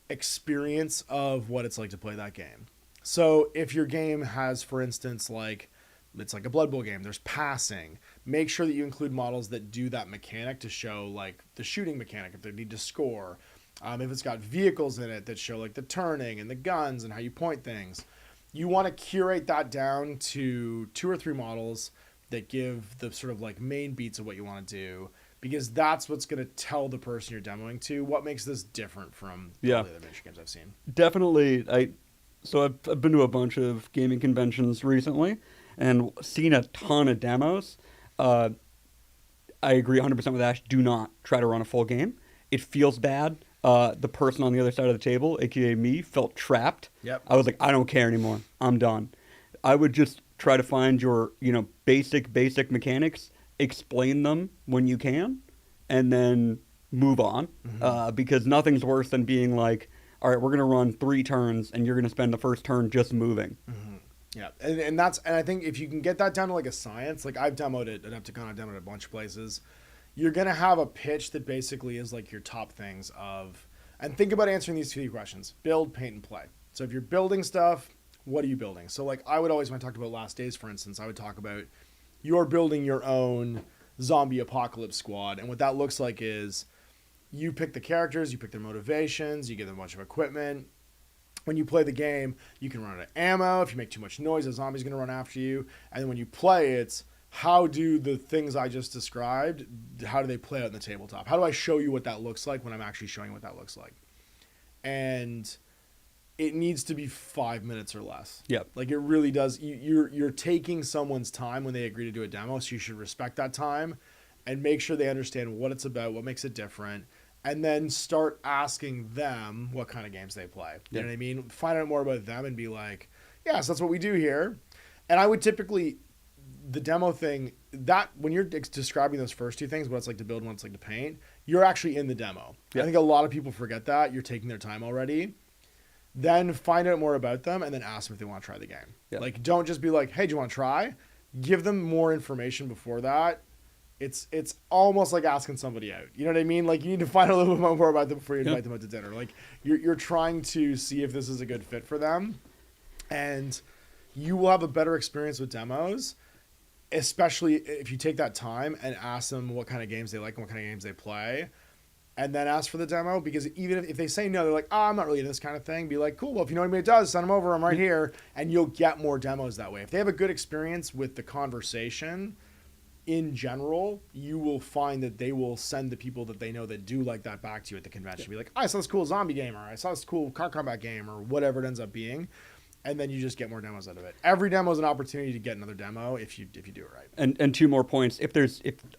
experience of what it's like to play that game. So if your game has, for instance, like it's like a Blood Bowl game, there's passing, make sure that you include models that do that mechanic to show like the shooting mechanic if they need to score. If it's got vehicles in it that show like the turning and the guns and how you point things, you want to curate that down to 2 or 3 models that give the sort of like main beats of what you want to do, because that's what's going to tell the person you're demoing to what makes this different from all the other miniature games I've seen. Definitely. I've been to a bunch of gaming conventions recently and seen a ton of demos. I agree 100% with Ash. Do not try to run a full game. It feels bad. The person on the other side of the table, aka me, felt trapped. Yep. I was like, I don't care anymore. I'm done. I would just try to find your, basic mechanics, explain them when you can, and then move on. Because nothing's worse than being like, all right, we're going to run 3 turns, and you're going to spend the first turn just moving. Yeah, and I think if you can get that down to like a science, like I've demoed it at Epticon, I've demoed it at a bunch of places, you're going to have a pitch that basically is like your top things of, and think about answering these 3 questions: build, paint, and play. So if you're building stuff, what are you building? So like I would always, when I talked about Last Days, for instance, I would talk about you're building your own zombie apocalypse squad, and what that looks like is you pick the characters, you pick their motivations, you give them a bunch of equipment. When you play the game, you can run out of ammo. If you make too much noise, a zombie's going to run after you. And then when you play, it's how do the things I just described, how do they play out in the tabletop? How do I show you what that looks like when I'm actually showing what that looks like? And it needs to be 5 minutes or less. Yep. Like it really does. You're taking someone's time when they agree to do a demo, so you should respect that time and make sure they understand what it's about, what makes it different, and then start asking them what kind of games they play. You know what I mean? Find out more about them and be like, yes, that's what we do here. And I would typically, the demo thing, that when you're describing those first 2 things, what it's like to build and what it's like to paint, you're actually in the demo. I think a lot of people forget that. You're taking their time already. Then find out more about them and then ask them if they want to try the game. Like, don't just be like, hey, do you want to try? Give them more information before that. It's almost like asking somebody out. You know what I mean? Like you need to find a little bit more about them before you invite them out to dinner. Like you're trying to see if this is a good fit for them, and you will have a better experience with demos, especially if you take that time and ask them what kind of games they like and what kind of games they play, and then ask for the demo. Because even if they say no, they're like, I'm not really into this kind of thing. Be like, cool. Well, if you know anybody does, send them over. I'm right here, and you'll get more demos that way. If they have a good experience with the conversation in general, you will find that they will send the people that they know that do like that back to you at the convention. Be like, I saw this cool zombie game, or I saw this cool car combat game, or whatever it ends up being. And then you just get more demos out of it. Every demo is an opportunity to get another demo if you do it right. And 2 more points. If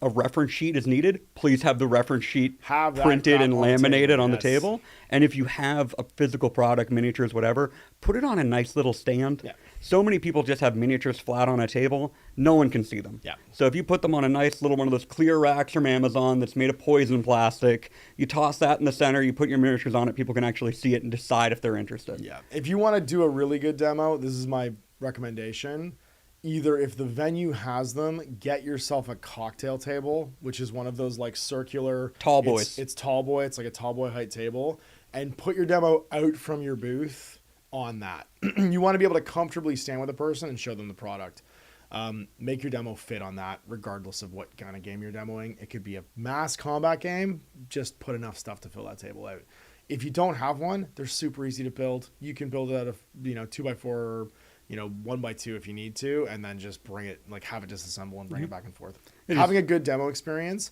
a reference sheet is needed, please have the reference sheet printed and laminated on the table. And if you have a physical product, miniatures, whatever, put it on a nice little stand. Yeah. So many people just have miniatures flat on a table. No one can see them. Yeah. So if you put them on a nice little one of those clear racks from Amazon that's made of poison plastic, you toss that in the center, you put your miniatures on it, people can actually see it and decide if they're interested. Yeah. If you want to do a really good demo, this is my recommendation. Either if the venue has them, get yourself a cocktail table, which is one of those like circular tall boys. It's tall boy. It's like a tall boy height table, and put your demo out from your booth on that. You want to be able to comfortably stand with a person and show them the product. Make your demo fit on that, regardless of what kind of game you're demoing. It could be a mass combat game. Just put enough stuff to fill that table out. If you don't have one, they're super easy to build. You can build it out of 2x4 or 1x2 if you need to, and then just bring it, like have it disassemble and bring it back and forth. Having a good demo experience,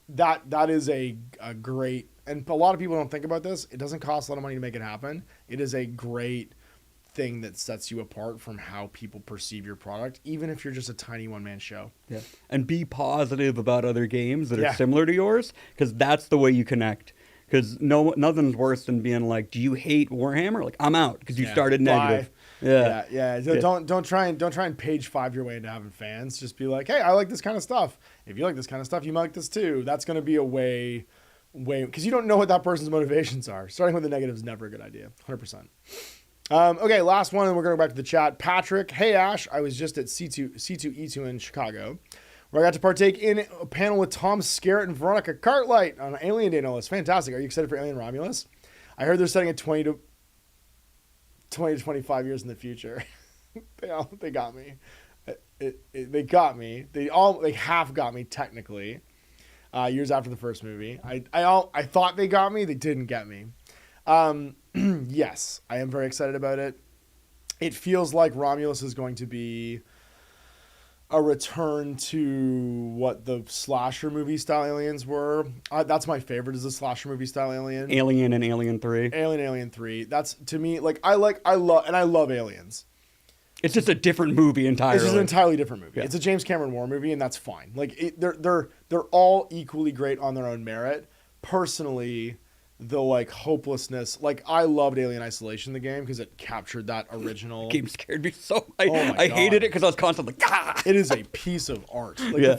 that is a great, and a lot of people don't think about this. It doesn't cost a lot of money to make it happen. It is a great thing that sets you apart from how people perceive your product, even if you're just a tiny one-man show. Yeah. And be positive about other games that are similar to yours, because that's the way you connect. Because nothing's worse than being like, do you hate Warhammer? Like, I'm out because you started negative. Yeah. So don't try and page 5 your way into having fans. Just be like, hey, I like this kind of stuff. If you like this kind of stuff, you might like this too. That's going to be a way, because you don't know what that person's motivations are. Starting with the negative is never a good idea. 100%. Okay, last one, and we're going to go back to the chat. Patrick, hey Ash, I was just at C2E2 in Chicago, where I got to partake in a panel with Tom Skerritt and Veronica Cartlight on Alien Day, no less. Fantastic. Are you excited for Alien Romulus? I heard they're setting it 20 to 25 years in the future. They got me. They got me. They half got me technically. Years after the first movie, I thought they got me. They didn't get me. Yes, I am very excited about it. It feels like Romulus is going to be a return to what the slasher movie style aliens were. That's my favorite, is the slasher movie style alien. Alien and Alien 3. Alien 3. That's, to me, like, I love Aliens. It's just a different movie entirely. It's just an entirely different movie. Yeah. It's a James Cameron war movie, and that's fine. Like, they're all equally great on their own merit. Personally, the like hopelessness, like I loved Alien Isolation, the game, because it captured that original. The game scared me so. I hated it because I was constantly like, ah! It is a piece of art. Like the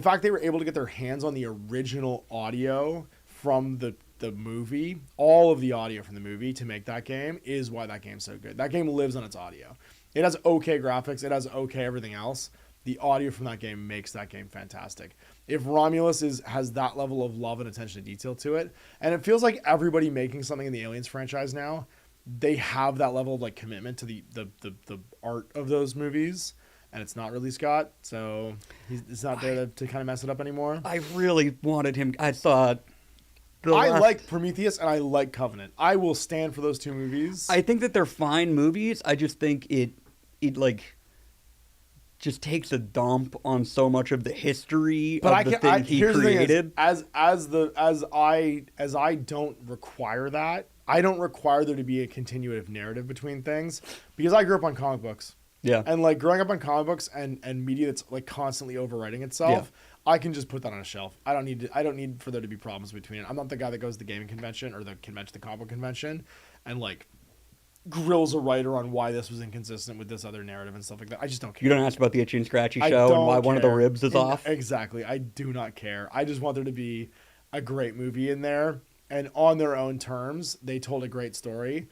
fact they were able to get their hands on the original audio from the movie, all of the audio from the movie to make that game, is why that game's so good. That game lives on its audio. It has okay graphics. It has okay everything else. The audio from that game makes that game fantastic. If Romulus has that level of love and attention to detail to it, and it feels like everybody making something in the Aliens franchise now, they have that level of like commitment to the art of those movies, and it's not Ridley Scott, so he's not there to kind of mess it up anymore. I really wanted him. I thought. I like Prometheus and I like Covenant. I will stand for those two movies. I think that they're fine movies. I just think it like just takes a dump on so much of the history of the thing he created. As I don't require that. I don't require there to be a continuative narrative between things, because I grew up on comic books. Yeah. And like growing up on comic books and media that's like constantly overwriting itself, I can just put that on a shelf. I don't need for there to be problems between it. I'm not the guy that goes to the gaming convention or the comic book convention and like grills a writer on why this was inconsistent with this other narrative and stuff like that. I just don't care. You don't ask about the Itchy and Scratchy show and why one of the ribs is off? Exactly. I do not care. I just want there to be a great movie in there, and on their own terms, they told a great story.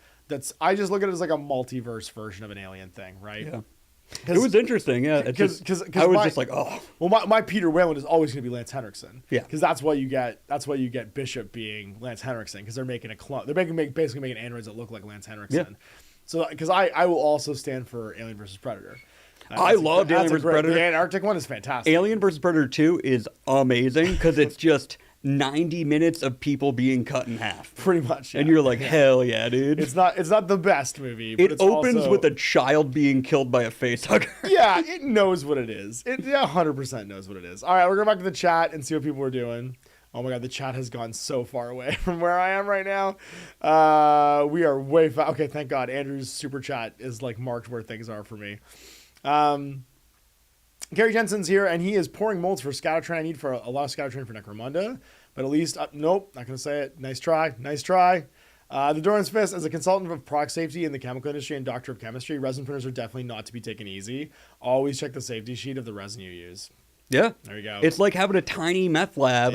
I just look at it as like a multiverse version of an Alien thing, right? Yeah. It was interesting, yeah. Because I was just like, oh. Well, my Peter Whalen is always going to be Lance Henriksen. Yeah. Because that's why you get Bishop being Lance Henriksen, because they're making a clone. They're basically making androids that look like Lance Henriksen. Yeah. So because I will also stand for Alien vs Predator. I loved Alien vs Predator. The Antarctic one is fantastic. Alien vs Predator 2 is amazing because it's just 90 minutes of people being cut in half. Pretty much. Yeah. And you're like, hell yeah, dude. It's not the best movie. But it opens with a child being killed by a facehugger. Yeah, it knows what it is. It 100% knows what it is. All right, we're going back to the chat and see what people are doing. Oh my God, the chat has gone so far away from where I am right now. We are way far. Okay, thank God. Andrew's super chat is like marked where things are for me. Gary Jensen's here, and he is pouring molds for Scattertrain. I need for a lot of Scattertrain for Necromunda, but at least, nope, not going to say it. Nice try. The Doran's Fist, as a consultant of product safety in the chemical industry and doctor of chemistry, resin printers are definitely not to be taken easy. Always check the safety sheet of the resin you use. Yeah. There you go. It's like having a tiny meth lab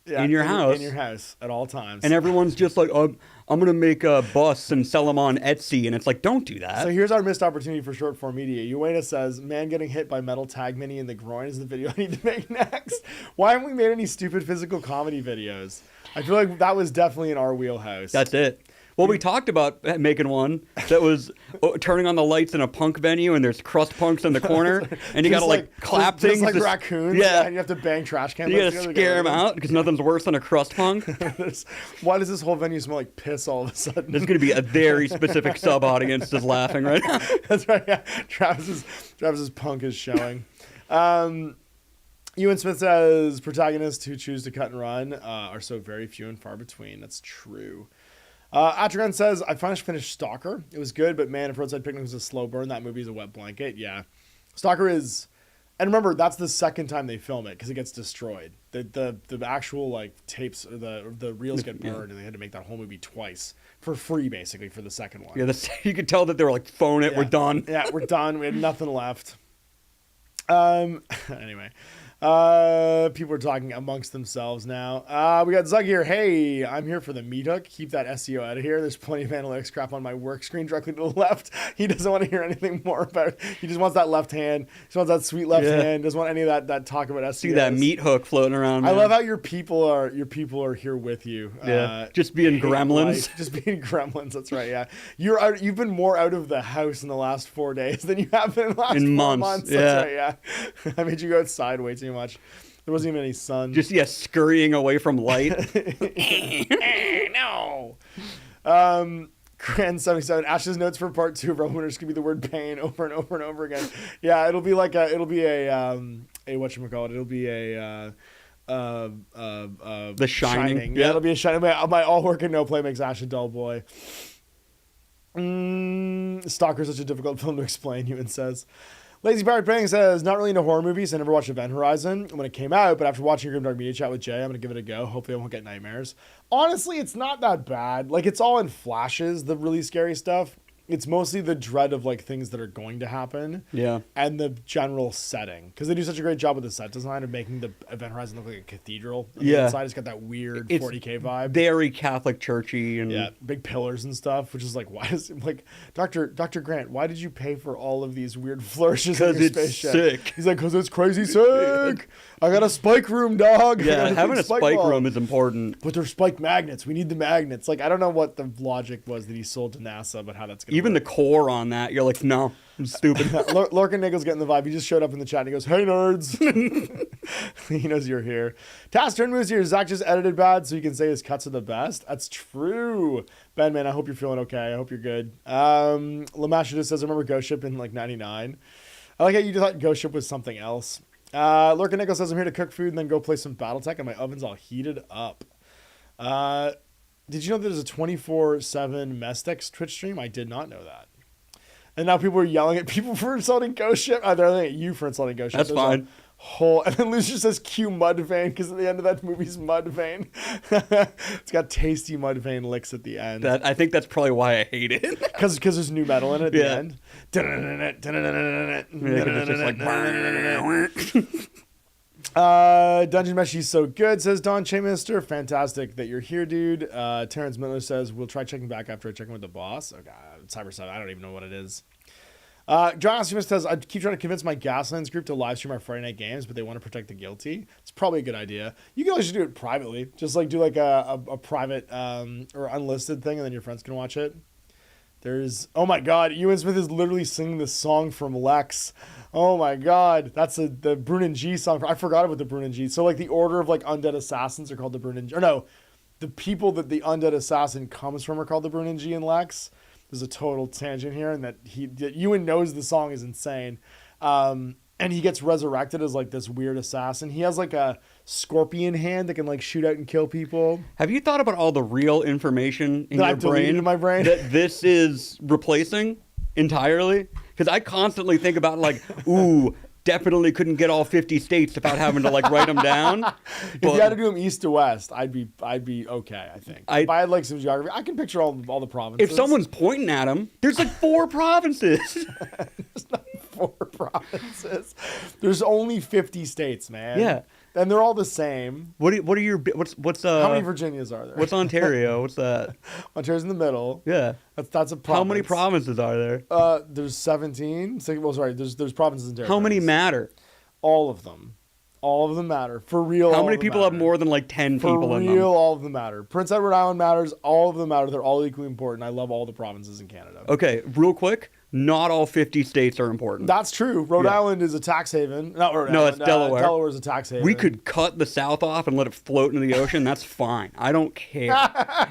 in your house. In your house at all times. And everyone's just like, oh, I'm going to make busts and sell them on Etsy. And it's like, don't do that. So here's our missed opportunity for short form media. Ueda says, man getting hit by metal tag mini in the groin is the video I need to make next. Why haven't we made any stupid physical comedy videos? I feel like that was definitely in our wheelhouse. That's it. Well, we talked about making one that was turning on the lights in a punk venue, and there's crust punks in the corner, and you got to like clap things. Just like raccoons. Yeah. And you have to bang trash cans. You got to scare them out because nothing's worse than a crust punk. Why does this whole venue smell like piss all of a sudden? There's going to be a very specific sub-audience just laughing right now. That's right, yeah. Travis's punk is showing. Ewan Smith says, protagonists who choose to cut and run are so very few and far between. That's true. Atragon says, I finished Stalker. It was good, but man, if Roadside Picnic was a slow burn, that movie is a wet blanket. Yeah. Stalker is... And remember, that's the second time they film it because it gets destroyed. The actual like tapes, or the reels get burned, and they had to make that whole movie twice for free, basically, for the second one. Yeah, you could tell that they were like, phone it, we're done. Yeah, we're done. We had nothing left. Anyway. People are talking amongst themselves now. We got Zug here. Hey, I'm here for the meat hook. Keep that SEO out of here. There's plenty of analytics crap on my work screen directly to the left. He doesn't want to hear anything more about it. He just wants that left hand. He just wants that sweet left hand. Doesn't want any of that talk about SEO. See that meat hook floating around. Man. I love how your people are here with you. Just being gremlins. Just being gremlins. That's right. Yeah, you've been more out of the house in the last 4 days than you have been in the last 4 months. That's right. Yeah, I made you go outside way too much. There wasn't even any sun. Just scurrying away from light. No. Grand 77. Ash's notes for part 2 of Roman is gonna be the word pain over and over and over again. Yeah, it'll be a whatchamacallit. It'll be a The Shining. Yeah, it'll be a Shining. My all work and no play makes Ash a dull boy. Stalker's such a difficult film to explain, Ewan says. Lazy Pirate Pang says, not really into horror movies. I never watched Event Horizon when it came out, but after watching your Grimdark Media Chat with Jay, I'm going to give it a go. Hopefully I won't get nightmares. Honestly, it's not that bad. Like, it's all in flashes, the really scary stuff. It's mostly the dread of, like, things that are going to happen. Yeah. And the general setting. Because they do such a great job with the set design of making the Event Horizon look like a cathedral. On the inside, it's got that weird 40K vibe. Very Catholic churchy. And yeah, big pillars and stuff, which is like, why is it, like, Dr. Grant, why did you pay for all of these weird flourishes in your spaceship? Sick. He's like, because it's crazy sick. I got a spike room, dog. Yeah, having a spike room is important. But they're spike magnets. We need the magnets. Like, I don't know what the logic was that he sold to NASA, but how that's going to Even work. The core on that, you're like, no, I'm stupid. Lorcan Nichols getting the vibe. He just showed up in the chat and he goes, hey, nerds. He knows you're here. Task Turn Moves here. Zach just edited bad so he can say his cuts are the best. That's true. Ben, man, I hope you're feeling okay. I hope you're good. Lamasha just says, I remember Ghost Ship in like 99. I like how you thought Ghost Ship was something else. Lorcan Nichols says, I'm here to cook food and then go play some BattleTech and my oven's all heated up. Did you know there's a 24/7 Mestex Twitch stream? I did not know that. And now people are yelling at people for insulting Ghost Ship. They're yelling at you for insulting Ghost Ship. That's fine. And then Lucius says Q Mudvayne because at the end of that movie's Mudvayne. It's got tasty Mudvayne licks at the end. I think that's probably why I hate it. Because there's new metal in it at the end. Dungeon Mesh, he's so good, says Don Chamister. Fantastic that you're here, dude. Terrence Miller says, we'll try checking back after I check in with the boss. Oh, God. Cyber 7. I don't even know what it is. John Smith says, I keep trying to convince my Gaslands group to live stream our Friday night games, but they want to protect the guilty. It's probably a good idea. You can always just do it privately. Just like do like a private or unlisted thing, and then your friends can watch it. Oh my God, Ewan Smith is literally singing this song from Lex. Oh my God, that's the Brunin G song. I forgot about the Brunin G. So like the order of like undead assassins are called the Brunin G. Or no, the people that the undead assassin comes from are called the Brunin G in Lex. There's a total tangent here, and that Ewan knows the song is insane. And he gets resurrected as like this weird assassin. He has like a scorpion hand that can like shoot out and kill people. Have you thought about all the real information in your brain in my brain that this is replacing entirely? Because I constantly think about like, ooh, definitely couldn't get all 50 states without having to like write them down. If you had to do them east to west, I'd be okay. I think if I had like some geography, I can picture all the provinces. If someone's pointing at them, there's like 4 provinces. There's not 4 provinces. There's only 50 states, man. Yeah. And they're all the same. What's how many Virginias are there? What's Ontario? What's that? Ontario's in the middle. Yeah. That's a province. How many provinces are there? There's 17. Well, sorry, there's provinces and territories. How many matter? All of them. All of them matter. For real. How many people have more than like 10 people in them? For real, all of them matter. Prince Edward Island matters. All of them matter. They're all equally important. I love all the provinces in Canada. Okay, real quick. Not all 50 states are important. That's true. Rhode Island is a tax haven. No, it's Delaware. Delaware is a tax haven. We could cut the South off and let it float into the ocean. That's fine. I don't care.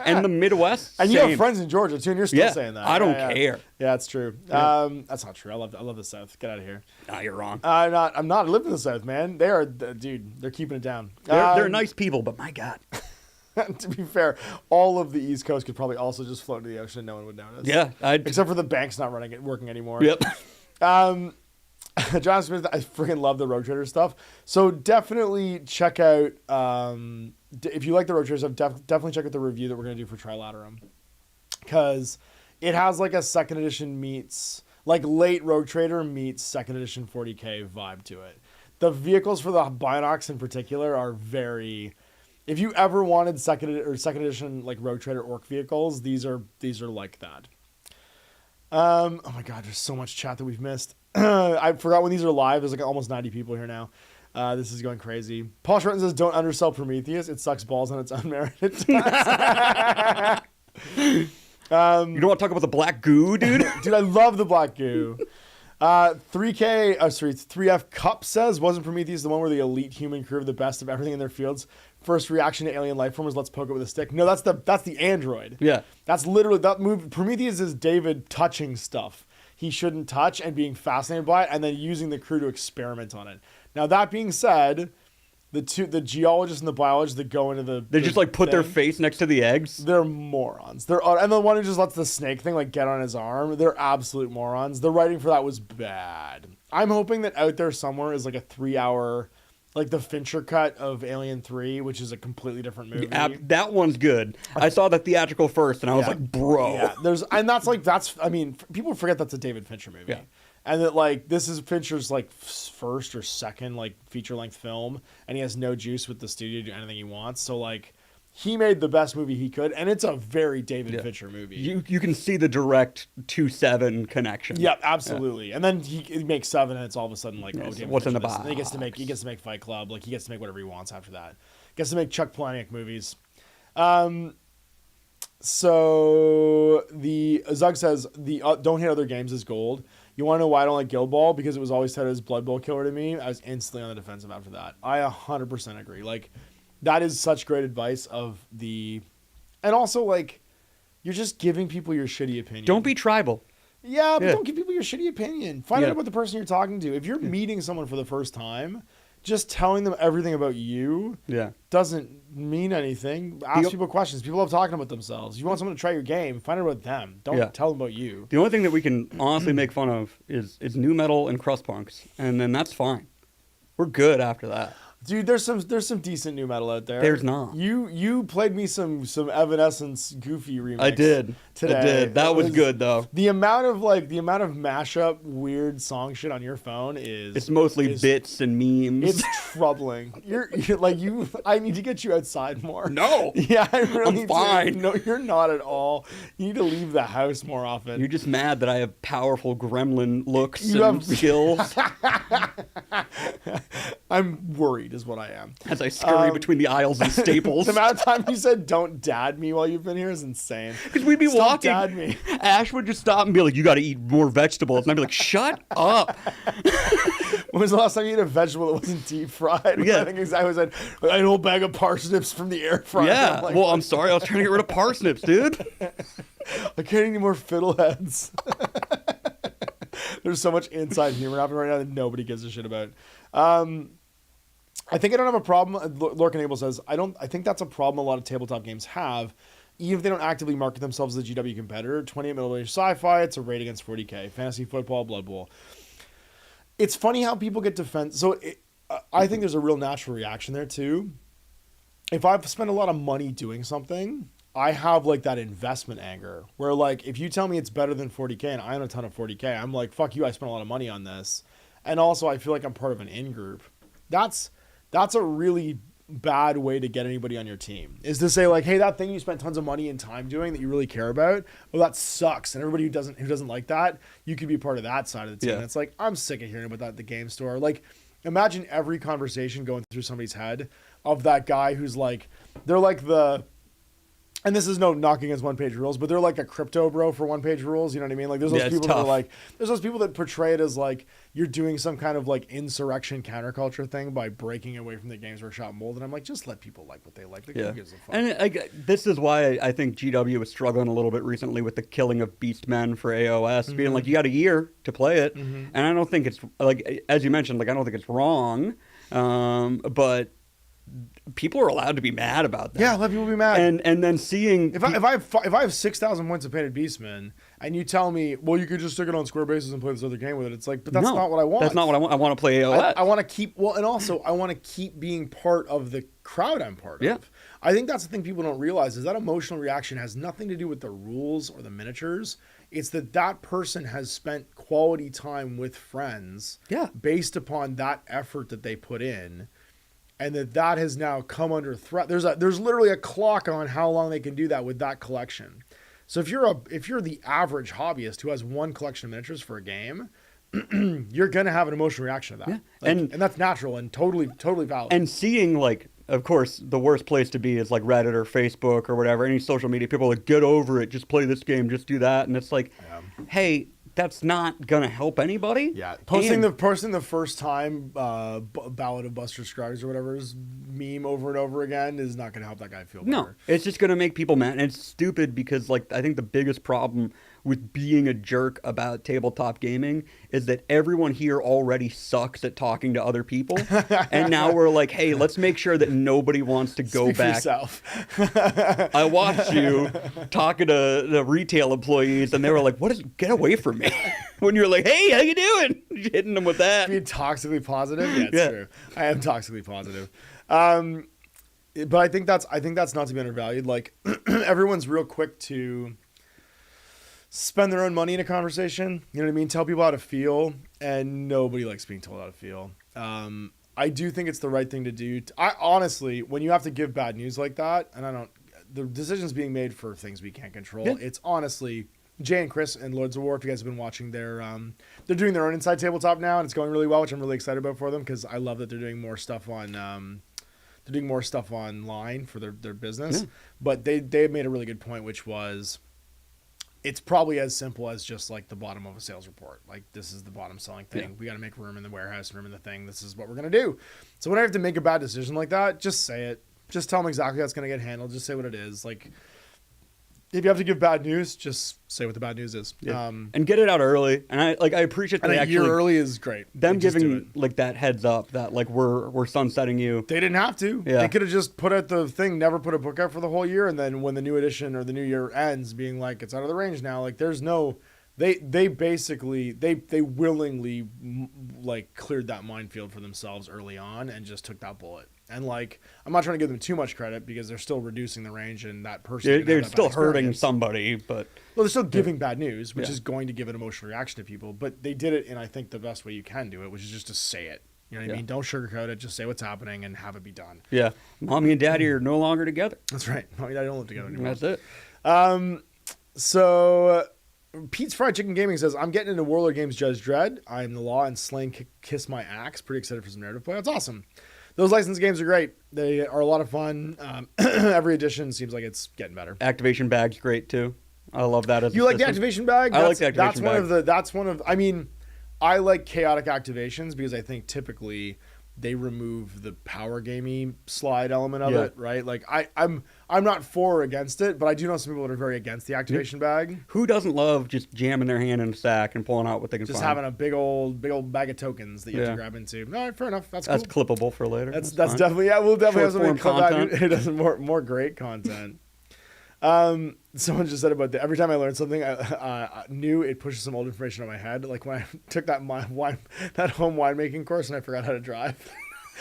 And the Midwest, and same. you have friends in Georgia too, and you're still saying that. I don't care. Yeah, that's true. That's not true. I love the South. Get out of here. Nah, you're wrong. I'm not. I live in the South, man. They are, dude. They're keeping it down. They're nice people, but my God. To be fair, all of the East Coast could probably also just float into the ocean and no one would notice. Yeah. Except for the banks not working anymore. Yep. John Smith, I freaking love the Road Trader stuff. So definitely check out, if you like the Road Trader stuff, definitely check out the review that we're going to do for Trilaterum. Because it has like a second edition meets, like late Road Trader meets second edition 40K vibe to it. The vehicles for the Binocs in particular are very. If you ever wanted second edition like Rogue Trader Orc vehicles, these are like that. Oh my god, there's so much chat that we've missed. I forgot when these are live. There's like almost 90 people here now. This is going crazy. Paul Shorten says, "Don't undersell Prometheus. It sucks balls on its unmerited test." You don't want to talk about the black goo, dude? Dude, I love the black goo. 3F Cup says, wasn't Prometheus the one where the elite human crew have the best of everything in their fields? First reaction to alien life form is let's poke it with a stick. No, that's the android. Yeah. That's literally that movie. Prometheus is David touching stuff he shouldn't touch and being fascinated by it, and then using the crew to experiment on it. Now that being said, the geologist and the biologist that go into they just like put their face next to the eggs. They're morons. And the one who just lets the snake thing like get on his arm, they're absolute morons. The writing for that was bad. I'm hoping that out there somewhere is like a 3-hour, like the Fincher cut of Alien 3, which is a completely different movie. That one's good. I saw the theatrical first, and I was like, bro. Yeah, I mean, people forget that's a David Fincher movie. Yeah. And that, like, this is Fincher's, like, first or second, like, feature-length film, and he has no juice with the studio to do anything he wants. So, like, he made the best movie he could, and it's a very David Fincher movie. You can see the direct 2-7 connection. Yeah, absolutely. Yeah. And then he makes 7, and it's all of a sudden like, yes, David what's Fincher in the box? And he gets to make Fight Club. Like, he gets to make whatever he wants after that. Gets to make Chuck Palahniuk movies. So the Zug says don't hate other games is gold. You want to know why I don't like Guild Ball? Because it was always touted as Blood Bowl killer to me. I was instantly on the defensive after that. I 100% agree. Like, that is such great advice and also, like, you're just giving people your shitty opinion. Don't be tribal. Yeah, but don't give people your shitty opinion. Find out about the person you're talking to. If you're meeting someone for the first time, just telling them everything about you doesn't mean anything. Ask people questions. People love talking about themselves. You want someone to try your game, find out about them. Don't tell them about you. The only thing that we can honestly make fun of is new metal and crust punks, and then that's fine. We're good after that. Dude, there's some decent new metal out there. There's not. You played me some Evanescence Goofy remix. I did. Today. I did. That was good though. The amount of mashup weird song shit on your phone it's mostly bits and memes. It's troubling. You're like I need to get you outside more. No. Yeah, I really I'm fine. do. No, you're not at all. You need to leave the house more often. You're just mad that I have powerful gremlin looks and skills. I'm worried is what I am. As I scurry between the aisles and Staples. The amount of time you said don't dad me while you've been here is insane. Because we'd be Stop walking. Dad me. Ash would just stop and be like, you got to eat more vegetables. And I'd be like, shut up. When was the last time you ate a vegetable that wasn't deep fried? Yeah. I think exactly was an whole bag of parsnips from the air fryer. Yeah. I'm like, well, I'm sorry. I was trying to get rid of parsnips, dude. I can't eat any more fiddleheads. There's so much inside humor happening right now that nobody gives a shit about. I think I don't have a problem. Lorcan Abel says, I think that's a problem a lot of tabletop games have, even if they don't actively market themselves as a GW competitor. 28mm sci-fi, it's a raid against 40k. Fantasy football, Blood Bowl. It's funny how people get defense. So I think there's a real natural reaction there too. If I've spent a lot of money doing something, I have like that investment anger where like, if you tell me it's better than 40k and I own a ton of 40k, I'm like, fuck you, I spent a lot of money on this. And also I feel like I'm part of an in-group. That's a really bad way to get anybody on your team, is to say like, hey, that thing you spent tons of money and time doing that you really care about, well, that sucks. And everybody who doesn't like that, you could be part of that side of the team. And it's like, I'm sick of hearing about that at the game store. Like, imagine every conversation going through somebody's head of that guy who's like, they're like and this is no knocking against one-page rules, but they're like a crypto bro for one-page rules. You know what I mean? Like, there's those people that are like, there's those people that portray it as like you're doing some kind of like insurrection counterculture thing by breaking away from the Games Workshop mold. And I'm like, just let people like what they like. Who gives a fuck? And this is why I think GW is struggling a little bit recently with the killing of Beastmen for AOS, being like, you got a year to play it. And I don't think it's like, as you mentioned, like, I don't think it's wrong, but people are allowed to be mad about that. Yeah, let people be mad. And then seeing if I have 6,000 points of painted Beastmen, and you tell me, well, you could just stick it on square bases and play this other game with it, it's like, but that's not what I want. That's not what I want. I want to play AOS. I want to keep and also I want to keep being part of the crowd I'm part of. I think that's the thing people don't realize, is that emotional reaction has nothing to do with the rules or the miniatures. It's that person has spent quality time with friends based upon that effort that they put in, and that has now come under threat. There's literally a clock on how long they can do that with that collection. So if you're the average hobbyist who has one collection of miniatures for a game, you're gonna have an emotional reaction to that. And that's natural and totally valid. And seeing, like, of course, the worst place to be is like Reddit or Facebook or whatever, any social media. People are like, get over it, just play this game, just do that. And it's like, hey, that's not gonna help anybody. Yeah, posting the first time Ballad of Buster Scruggs or whatever's meme over and over again is not gonna help that guy feel better. No, it's just gonna make people mad, and it's stupid because, like, I think the biggest problem with being a jerk about tabletop gaming is that everyone here already sucks at talking to other people, and now we're like, hey, let's make sure that nobody wants to go back. I watched you talking to the retail employees, and they were like, get away from me. When you're like, hey, how you doing? Hitting them with that. Being toxically positive? Yeah, it's true. I am toxically positive. But I think that's not to be undervalued. Like, everyone's real quick to spend their own money in a conversation. You know what I mean? Tell people how to feel, and nobody likes being told how to feel. I do think it's the right thing to do. I honestly, when you have to give bad news like that, and the decisions being made for things we can't control, it's honestly, Jay and Chris and Lords of War, if you guys have been watching, they're doing their own Inside Tabletop now, and it's going really well, which I'm really excited about for them, because I love that they're doing more stuff on they're doing more stuff online for their business. But they made a really good point, which was, it's probably as simple as just like the bottom of a sales report. Like, this is the bottom selling thing. We got to make room in the warehouse, room in the thing. This is what we're going to do. So when I have to make a bad decision like that, just say it. Just tell them exactly how it's going to get handled. Just say what it is. Like, if you have to give bad news, just say what the bad news is. And get it out early. And I appreciate that. And a year early is great. Them giving like that heads up that, like, we're sunsetting you. They didn't have to. They could have just put out the thing, never put a book out for the whole year, and then when the new edition or the new year ends, being like, it's out of the range now. Like, there's no. They basically willingly like cleared that minefield for themselves early on and just took that bullet. And, like, I'm not trying to give them too much credit because they're still reducing the range, and that person they're still hurting somebody, but they're still giving bad news, which is going to give an emotional reaction to people. But they did it in, I think, the best way you can do it, which is just to say it. You know what I mean? Don't sugarcoat it. Just say what's happening and have it be done. Yeah, mommy and daddy are no longer together. That's right. Mommy and daddy don't live together anymore. That's it. So Pete's Fried Chicken Gaming says, I'm getting into Warlord Games Judge Dredd. I'm the law and Slaying Kiss My Axe. Pretty excited for some narrative play. That's awesome. Those licensed games are great. They are a lot of fun. Every edition seems like it's getting better. Activation Bag's great too. I love that as You like the Activation Bag? I like the Activation Bag. I mean, I like chaotic activations because I think typically they remove the power gamey slide element of it, right? Like, I'm not for or against it, but I do know some people that are very against the Activation Bag. Who doesn't love just jamming their hand in a sack and pulling out what they can just find? Having a big old bag of tokens that you have to grab into. All right, fair enough. That's cool. Clippable for later. That's definitely, we'll definitely have something clip out. It does more great content. Someone just said about every time I learn something new, it pushes some old information on my head. Like when I took that home winemaking course and I forgot how to drive.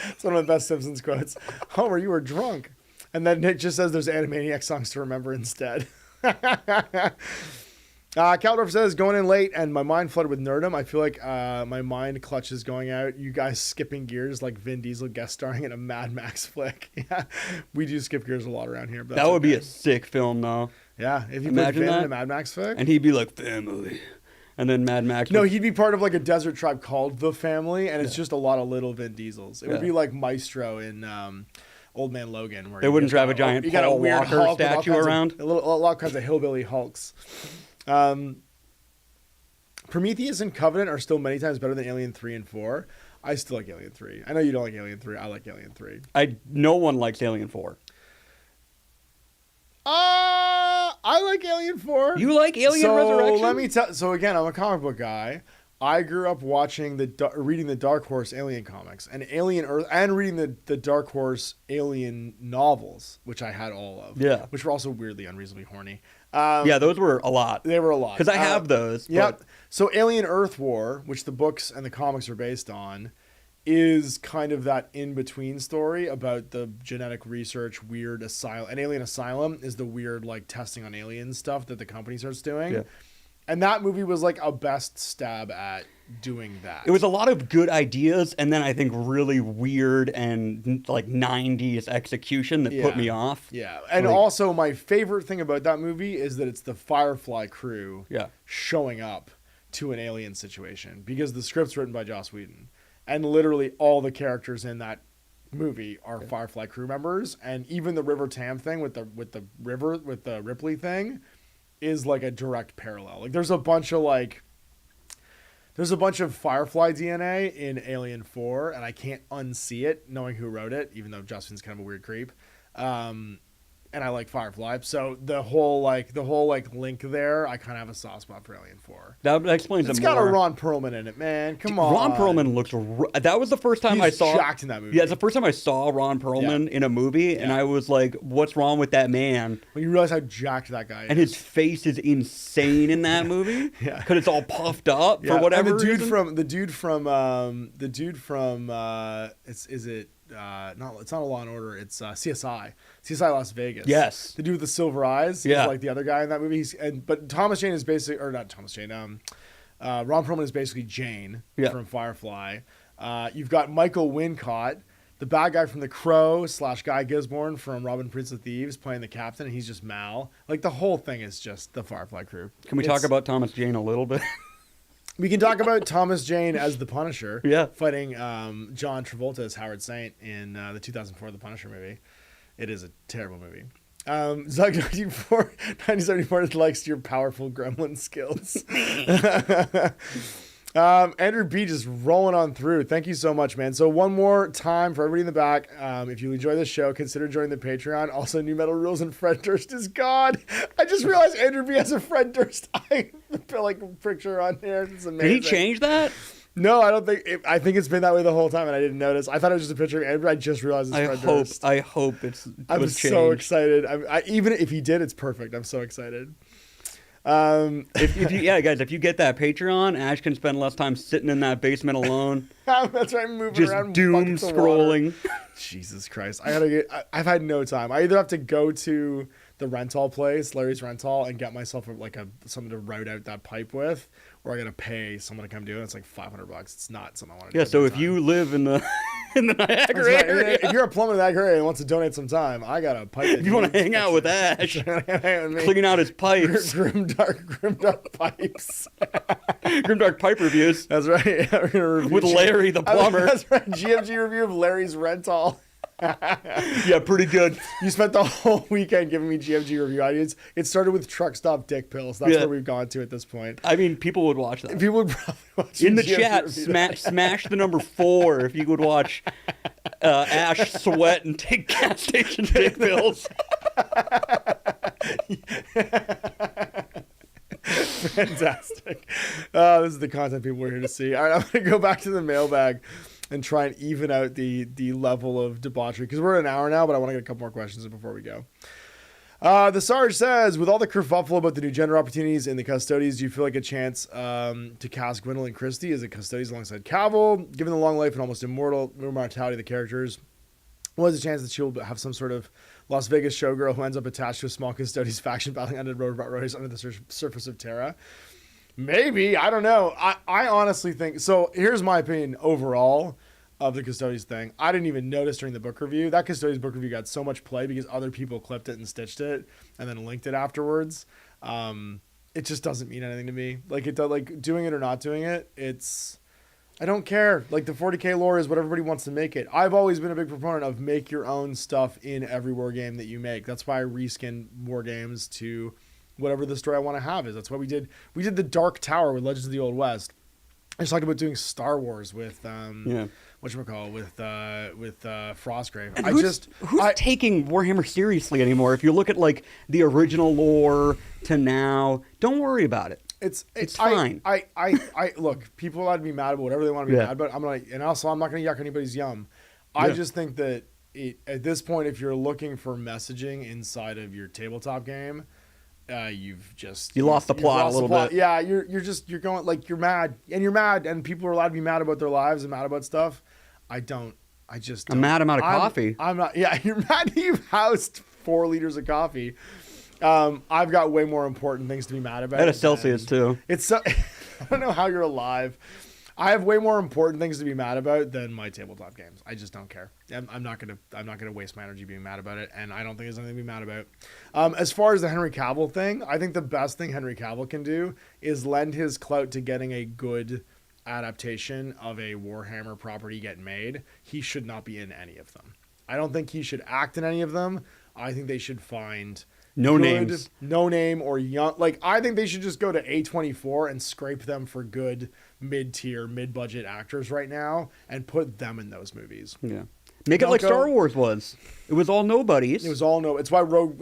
It's one of the best Simpsons quotes. Homer, you were drunk. And then Nick just says there's Animaniac songs to remember instead. Caldorf says, going in late and my mind flooded with nerdom. I feel like my mind clutch is going out. You guys skipping gears like Vin Diesel guest starring in a Mad Max flick. Yeah, we do skip gears a lot around here. But that would be a sick film, though. Yeah, if you put Vin in a Mad Max flick. And he'd be like, family. And then Mad Max. No, he'd be part of like a desert tribe called The Family, and it's just a lot of little Vin Diesels. It would be like Maestro in Old Man Logan. Where they wouldn't drive a giant Paul Walker statue around. A lot of kinds of hillbilly hulks. Prometheus and Covenant are still many times better than Alien 3 and 4. I still like Alien 3. I know you don't like Alien 3. I like Alien 3. No one likes Alien 4. I like Alien 4. You like Alien Resurrection? Let me tell. So again, I'm a comic book guy. I grew up watching reading the Dark Horse Alien comics and Alien Earth, and reading the Dark Horse Alien novels, which I had all of. Yeah. Which were also weirdly unreasonably horny. Those were a lot. They were a lot. Because I have those. Yep. So Alien Earth War, which the books and the comics are based on, is kind of that in-between story about the genetic research, weird asylum. And Alien Asylum is the weird, like, testing on alien stuff that the company starts doing. Yeah. And that movie was like a best stab at doing that. It was a lot of good ideas, and then I think really weird and like 90s execution that put me off. Yeah. And also my favorite thing about that movie is that it's the Firefly crew showing up to an alien situation, because the script's written by Joss Whedon. And literally all the characters in that movie are Firefly crew members, and even the River Tam thing with the Ripley thing is like a direct parallel. Like there's a bunch of Firefly DNA in Alien 4, and I can't unsee it knowing who wrote it, even though Justin's kind of a weird creep. And I like Firefly, so the whole link there, I kind of have a soft spot for Alien 4. That explains it more. It's got a Ron Perlman in it, man. Come on. Ron Perlman looks... that was the first time I saw... jacked in that movie. Yeah, it's the first time I saw Ron Perlman in a movie, and I was like, what's wrong with that man? When you realize how jacked that guy is. And his face is insane in that movie. Because it's all puffed up for whatever and reason. It's not a Law and Order. It's CSI Las Vegas. Yes, the dude with the silver eyes. Yeah, like the other guy in that movie. But Thomas Jane is basically, or not Thomas Jane. Ron Perlman is basically Jane from Firefly. You've got Michael Wincott, the bad guy from The Crow / Guy Gisborne from Robin Prince of Thieves, playing the captain, and he's just Mal. Like the whole thing is just the Firefly crew. Can we talk about Thomas Jane a little bit? We can talk about Thomas Jane as the Punisher, fighting John Travolta as Howard Saint in the 2004 The Punisher movie. It is a terrible movie. Zug 1974 likes your powerful gremlin skills. Andrew B just rolling on through. Thank you so much, man. So one more time for everybody in the back, if you enjoy this show, consider joining the Patreon. Also, New Metal Rules and Fred Durst is gone. I just realized Andrew B has a Fred Durst picture on here. It's amazing. Did he change that? No, I don't think. I think it's been that way the whole time, and I didn't notice. I thought it was just a picture of Andrew. I just realized it's Fred Durst. I hope it's. I'm so excited. Even if he did, it's perfect. I'm so excited. If you get that Patreon, Ash can spend less time sitting in that basement alone. That's right, moving just around, doom scrolling. Jesus Christ, I've had no time. I either have to go to the rental place, Larry's Rental, and get myself something to route out that pipe with, or I gotta pay someone to come do it. It's like $500. It's not something I want to do. Yeah, so if you live in the Niagara area, if you're a plumber in the Niagara area and wants to donate some time, I got a pipe. If you want to hang out with Ash, clean out his pipes, grimdark pipes, grimdark pipe reviews. That's right. Yeah, we're gonna review with Larry the plumber. That's right. GMG review of Larry's Rental. Yeah, pretty good. You spent the whole weekend giving me GMG review ideas. It started with truck stop dick pills. That's where we've gone to at this point. I mean, people would watch that. People would probably watch in the chat. Smash the number 4 if you would watch Ash sweat and take gas station dick pills. Fantastic. This is the content people are here to see. All right, I'm going to go back to the mailbag and try and even out the level of debauchery, because we're at an hour now, but I want to get a couple more questions in before we go. The Sarge says, with all the kerfuffle about the new gender opportunities in the Custodies, do you feel like a chance to cast Gwendolyn Christie as a Custodies alongside Cavill? Given the long life and almost immortality of the characters, what is the chance that she'll have some sort of Las Vegas showgirl who ends up attached to a small Custodies faction battling under the surface of Terra? Maybe. I don't know. I honestly think... So here's my opinion overall of the Custodies thing. I didn't even notice during the book review. That Custodies book review got so much play because other people clipped it and stitched it and then linked it afterwards. It just doesn't mean anything to me. Like doing it or not doing it, I don't care. Like the 40K lore is what everybody wants to make it. I've always been a big proponent of make your own stuff in every war game that you make. That's why I reskin war games to whatever the story I want to have is. That's why we did the Dark Tower with Legends of the Old West. I just talked about doing Star Wars with whatchamacallit with Frostgrave. And who's taking Warhammer seriously anymore? If you look at like the original lore to now, don't worry about it. It's fine. I look, people are allowed to be mad about whatever they want to be mad about. I'm not going to yuck anybody's yum. I just think that at this point, if you're looking for messaging inside of your tabletop game, you lost the plot a little bit. Yeah, you're going like you're mad and people are allowed to be mad about their lives and mad about stuff. I'm mad I'm out of coffee. I'm not. Yeah, you're mad you've housed 4 liters of coffee. I've got way more important things to be mad about. At a Celsius too. It's so, I don't know how you're alive. I have way more important things to be mad about than my tabletop games. I just don't care. I'm not gonna waste my energy being mad about it, and I don't think there's anything to be mad about. As far as the Henry Cavill thing, I think the best thing Henry Cavill can do is lend his clout to getting a good adaptation of a Warhammer property get made. He should not be in any of them. I don't think he should act in any of them. I think they should find no names, no name or young. Like, I think they should just go to A24 and scrape them for good mid-tier, mid-budget actors right now and put them in those movies. Yeah, make it like Star Wars was. It was all nobodies. It was all no. It's why Rogue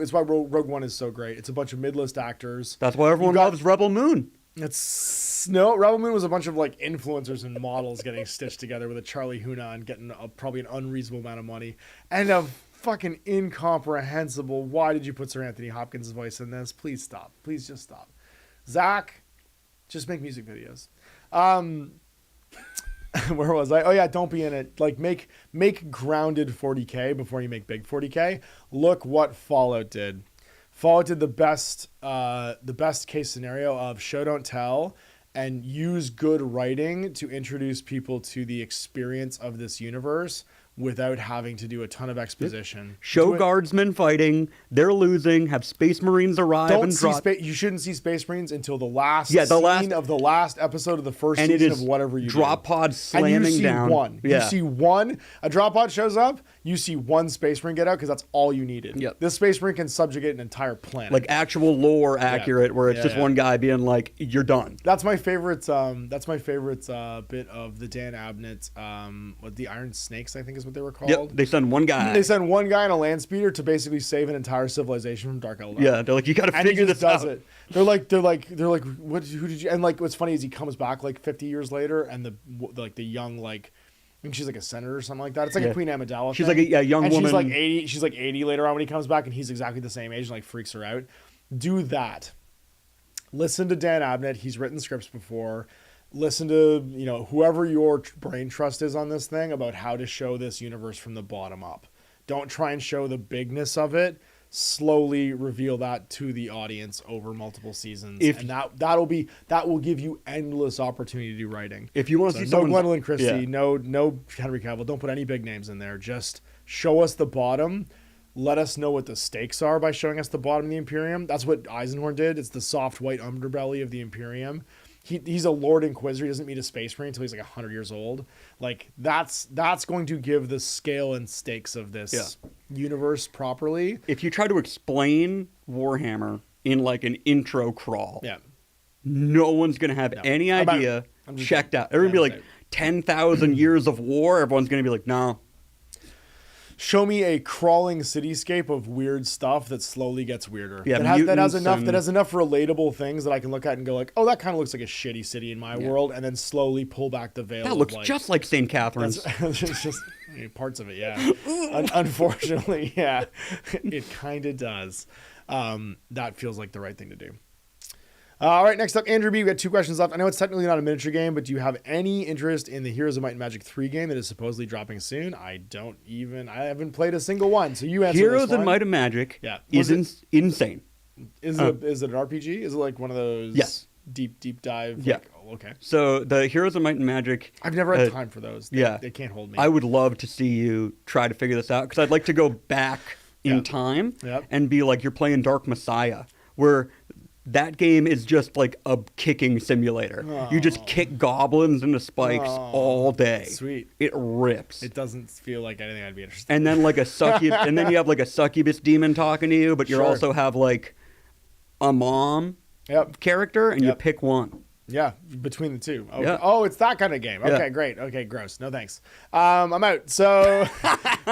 One is so great. It's a bunch of mid-list actors. That's why everyone loves Rebel Moon. Rebel Moon was a bunch of like influencers and models getting stitched together with a Charlie Hunnam and getting probably an unreasonable amount of money and a fucking incomprehensible. Why did you put Sir Anthony Hopkins' voice in this? Please stop. Please just stop. Zach, just make music videos. Where was I? Oh yeah, don't be in it. Like make grounded 40K before you make big 40K. Look what Fallout did. Fallout did the best case scenario of show don't tell and use good writing to introduce people to the experience of this universe without having to do a ton of exposition. Show guardsmen fighting, they're losing, have space marines arrive and drop. You shouldn't see space marines until the last scene of the last episode of the first season of whatever you drop do. pods slamming down. You see one. A drop pod shows up, you see one space marine get out because that's all you needed. Yep. This space marine can subjugate an entire planet. Like actual lore accurate, where it's just one guy being like, you're done. That's my favorite bit of the Dan Abnett, what the Iron Snakes, I think is what they were called. Yep. They send one guy. They send one guy in a land speeder to basically save an entire civilization from Dark Eldar. Yeah, they're like, you got to figure this out. It. They're like, what? Who did you? And like, what's funny is he comes back like 50 years later, and the young like, I think she's like a senator or something like that. It's like a Queen Amidala. She's thing. like a young woman. She's like 80. She's like 80 later on when he comes back, and he's exactly the same age, and like freaks her out. Do that. Listen to Dan Abnett. He's written scripts before. Listen to, whoever your brain trust is on this thing about how to show this universe from the bottom up. Don't try and show the bigness of it. Slowly reveal that to the audience over multiple seasons. And that will give you endless opportunity to do writing. If you want to see no Gwendolyn Christie, no Henry Cavill, don't put any big names in there. Just show us the bottom. Let us know what the stakes are by showing us the bottom of the Imperium. That's what Eisenhorn did. It's the soft white underbelly of the Imperium. He's a Lord Inquisitor. He doesn't meet a space marine until he's like 100 years old. Like that's going to give the scale and stakes of this universe properly. If you try to explain Warhammer in like an intro crawl, no one's going to have any idea. Checked out. Everyone's going to be like 10,000 years of war. Everyone's going to be like, no. Show me a crawling cityscape of weird stuff that slowly gets weirder. Yeah, that has enough relatable things that I can look at and go like, oh, that kind of looks like a shitty city in my world, and then slowly pull back the veil. That looks just like St. Catherine's. It's just parts of it, yeah. Unfortunately, yeah, it kind of does. That feels like the right thing to do. All right, next up, Andrew B. We've got 2 questions left. I know it's technically not a miniature game, but do you have any interest in the Heroes of Might and Magic 3 game that is supposedly dropping soon? I haven't played a single one, so you answer Heroes this one. of Might and Magic is insane. Is it an RPG? Is it like one of those deep dive? Yeah. Like, okay. So the Heroes of Might and Magic... I've never had time for those. They can't hold me. I would love to see you try to figure this out, because I'd like to go back in time and be like, you're playing Dark Messiah, where... That game is just like a kicking simulator. Oh. You just kick goblins into spikes all day. Sweet. It rips. It doesn't feel like anything I'd be interested in. And then like and then you have like a succubus demon talking to you, but you also have like a mom character, and you pick one. Yeah, between the two. Okay. Yeah. Oh, it's that kind of game. Okay, great. Okay, gross. No thanks. I'm out. So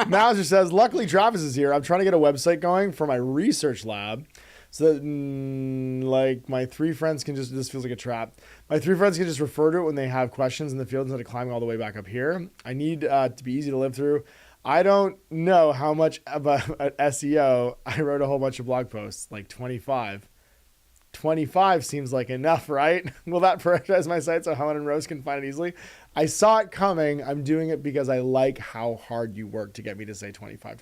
Mauser says, luckily Travis is here. I'm trying to get a website going for my research lab. So that, like, my 3 friends can just, this feels like a trap. My 3 friends can just refer to it when they have questions in the field instead of climbing all the way back up here. I need to be easy to live through. I don't know how much about SEO. I wrote a whole bunch of blog posts, like 25. 25 seems like enough, right? Will that prioritize my site so Helen and Rose can find it easily? I saw it coming. I'm doing it because I like how hard you work to get me to say 25.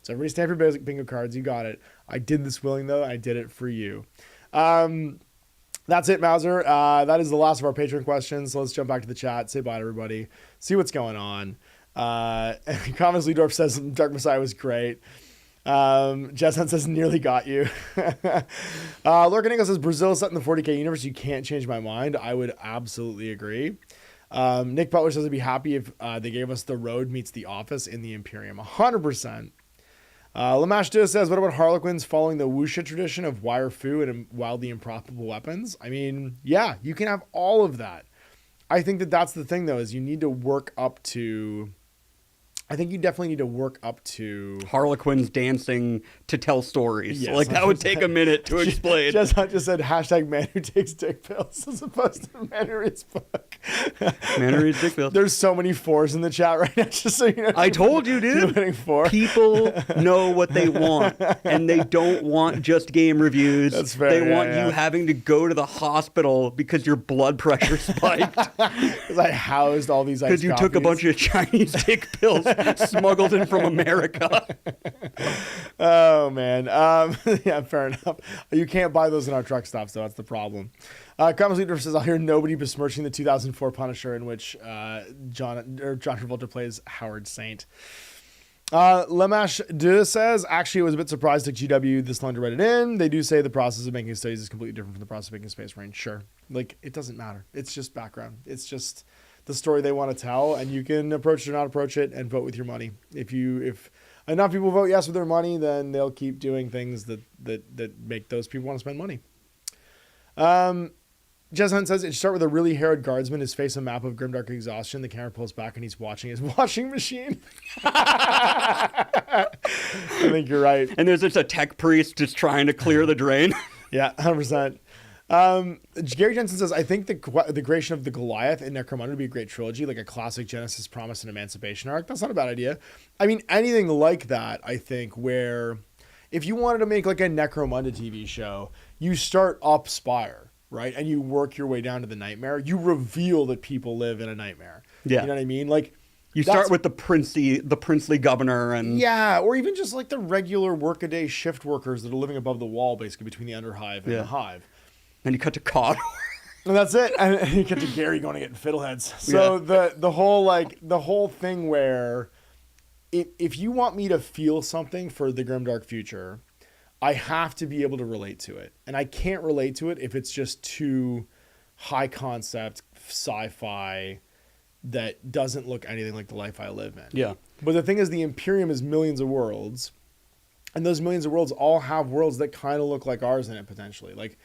So everybody stand for basic bingo cards. You got it. I did this willing, though. I did it for you. That's it, Mauser. That is the last of our Patreon questions. So let's jump back to the chat. Say bye to everybody. See what's going on. Comments Leedorf says Dark Messiah was great. Jesson says nearly got you. Lurkin says Brazil set in the 40k universe. You can't change my mind. I would absolutely agree. Nick Butler says I'd be happy if they gave us The Road meets The Office in the Imperium. 100%. Lamash Diaz says, what about Harlequins following the wuxia tradition of wire fu and wildly improbable weapons? I mean, yeah, you can have all of that. I think that that's the thing, though, is you need to work up to... I think you definitely need to work up to... Harlequins dancing to tell stories. Yes, like, that would take a minute to explain. Just said, hashtag man who takes dick pills as opposed to man who reads book. Man who reads dick pills. There's so many fours in the chat right now, just so you know. I told you, dude. People know what they want, and they don't want just game reviews. That's fair. They want you having to go to the hospital because your blood pressure spiked. Because I housed all these iced because you took a bunch of Chinese dick pills smuggled in from America. Oh, man. Yeah, fair enough. You can't buy those in our truck stops, though. That's the problem. Commons Leader says, I'll hear nobody besmirching the 2004 Punisher in which John Travolta plays Howard Saint. Lemash De says, actually, I was a bit surprised at GW this long to write it in. They do say the process of making studies is completely different from the process of making Space Marine. Sure. Like, it doesn't matter. It's just background. It's just the story they want to tell, and you can approach it or not approach it and vote with your money. If enough people vote yes with their money, then they'll keep doing things that make those people want to spend money. Jez Hunt says, it should start with a really haired guardsman, his face a map of grimdark exhaustion. The camera pulls back and he's watching his washing machine. I think you're right. And there's just a tech priest just trying to clear the drain. Yeah, 100%. Gary Jensen says, I think the creation of the Goliath and Necromunda would be a great trilogy, like a classic Genesis Promise and Emancipation arc. That's not a bad idea. I mean, anything like that, I think, where if you wanted to make like a Necromunda TV show, you start up Spire, right? And you work your way down to the nightmare. You reveal that people live in a nightmare. Yeah. You know what I mean? Like, you start with the princely governor and... Yeah, or even just like the regular workaday shift workers that are living above the wall, basically, between the Underhive and the Hive. And you cut to Cod. And that's it. And you get to Gary going to get fiddleheads. So the whole thing where if you want me to feel something for the grimdark future, I have to be able to relate to it. And I can't relate to it if it's just too high concept sci-fi that doesn't look anything like the life I live in. Yeah. But the thing is, the Imperium is millions of worlds, and those millions of worlds all have worlds that kind of look like ours in it potentially. Like,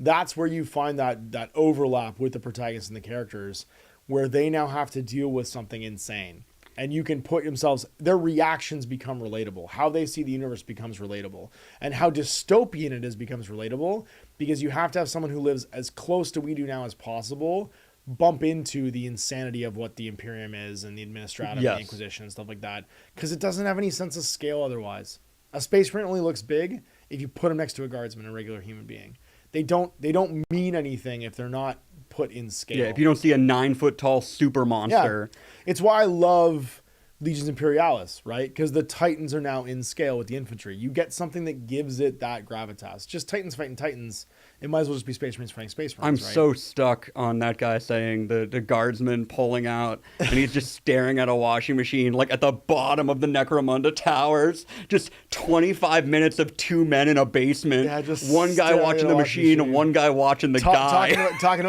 that's where you find that overlap with the protagonists and the characters, where they now have to deal with something insane. And you can put themselves, their reactions become relatable. How they see the universe becomes relatable. And how dystopian it is becomes relatable, because you have to have someone who lives as close to we do now as possible bump into the insanity of what the Imperium is and the Administratum and the Inquisition and stuff like that. Because it doesn't have any sense of scale otherwise. A Space Marine only looks big if you put him next to a guardsman, a regular human being. They don't mean anything if they're not put in scale. Yeah, if you don't see a 9-foot tall super monster. Yeah. It's why I love Legions Imperialis, right? Because the Titans are now in scale with the infantry. You get something that gives it that gravitas. Just Titans fighting Titans. It might as well just be Space Marines fighting Space Marines, I'm right? so stuck on that guy saying the guardsman pulling out, and he's just staring at a washing machine, like at the bottom of the Necromunda towers. Just 25 minutes of two men in a basement. Yeah, just one guy watching the machine and one guy watching the guy. Talking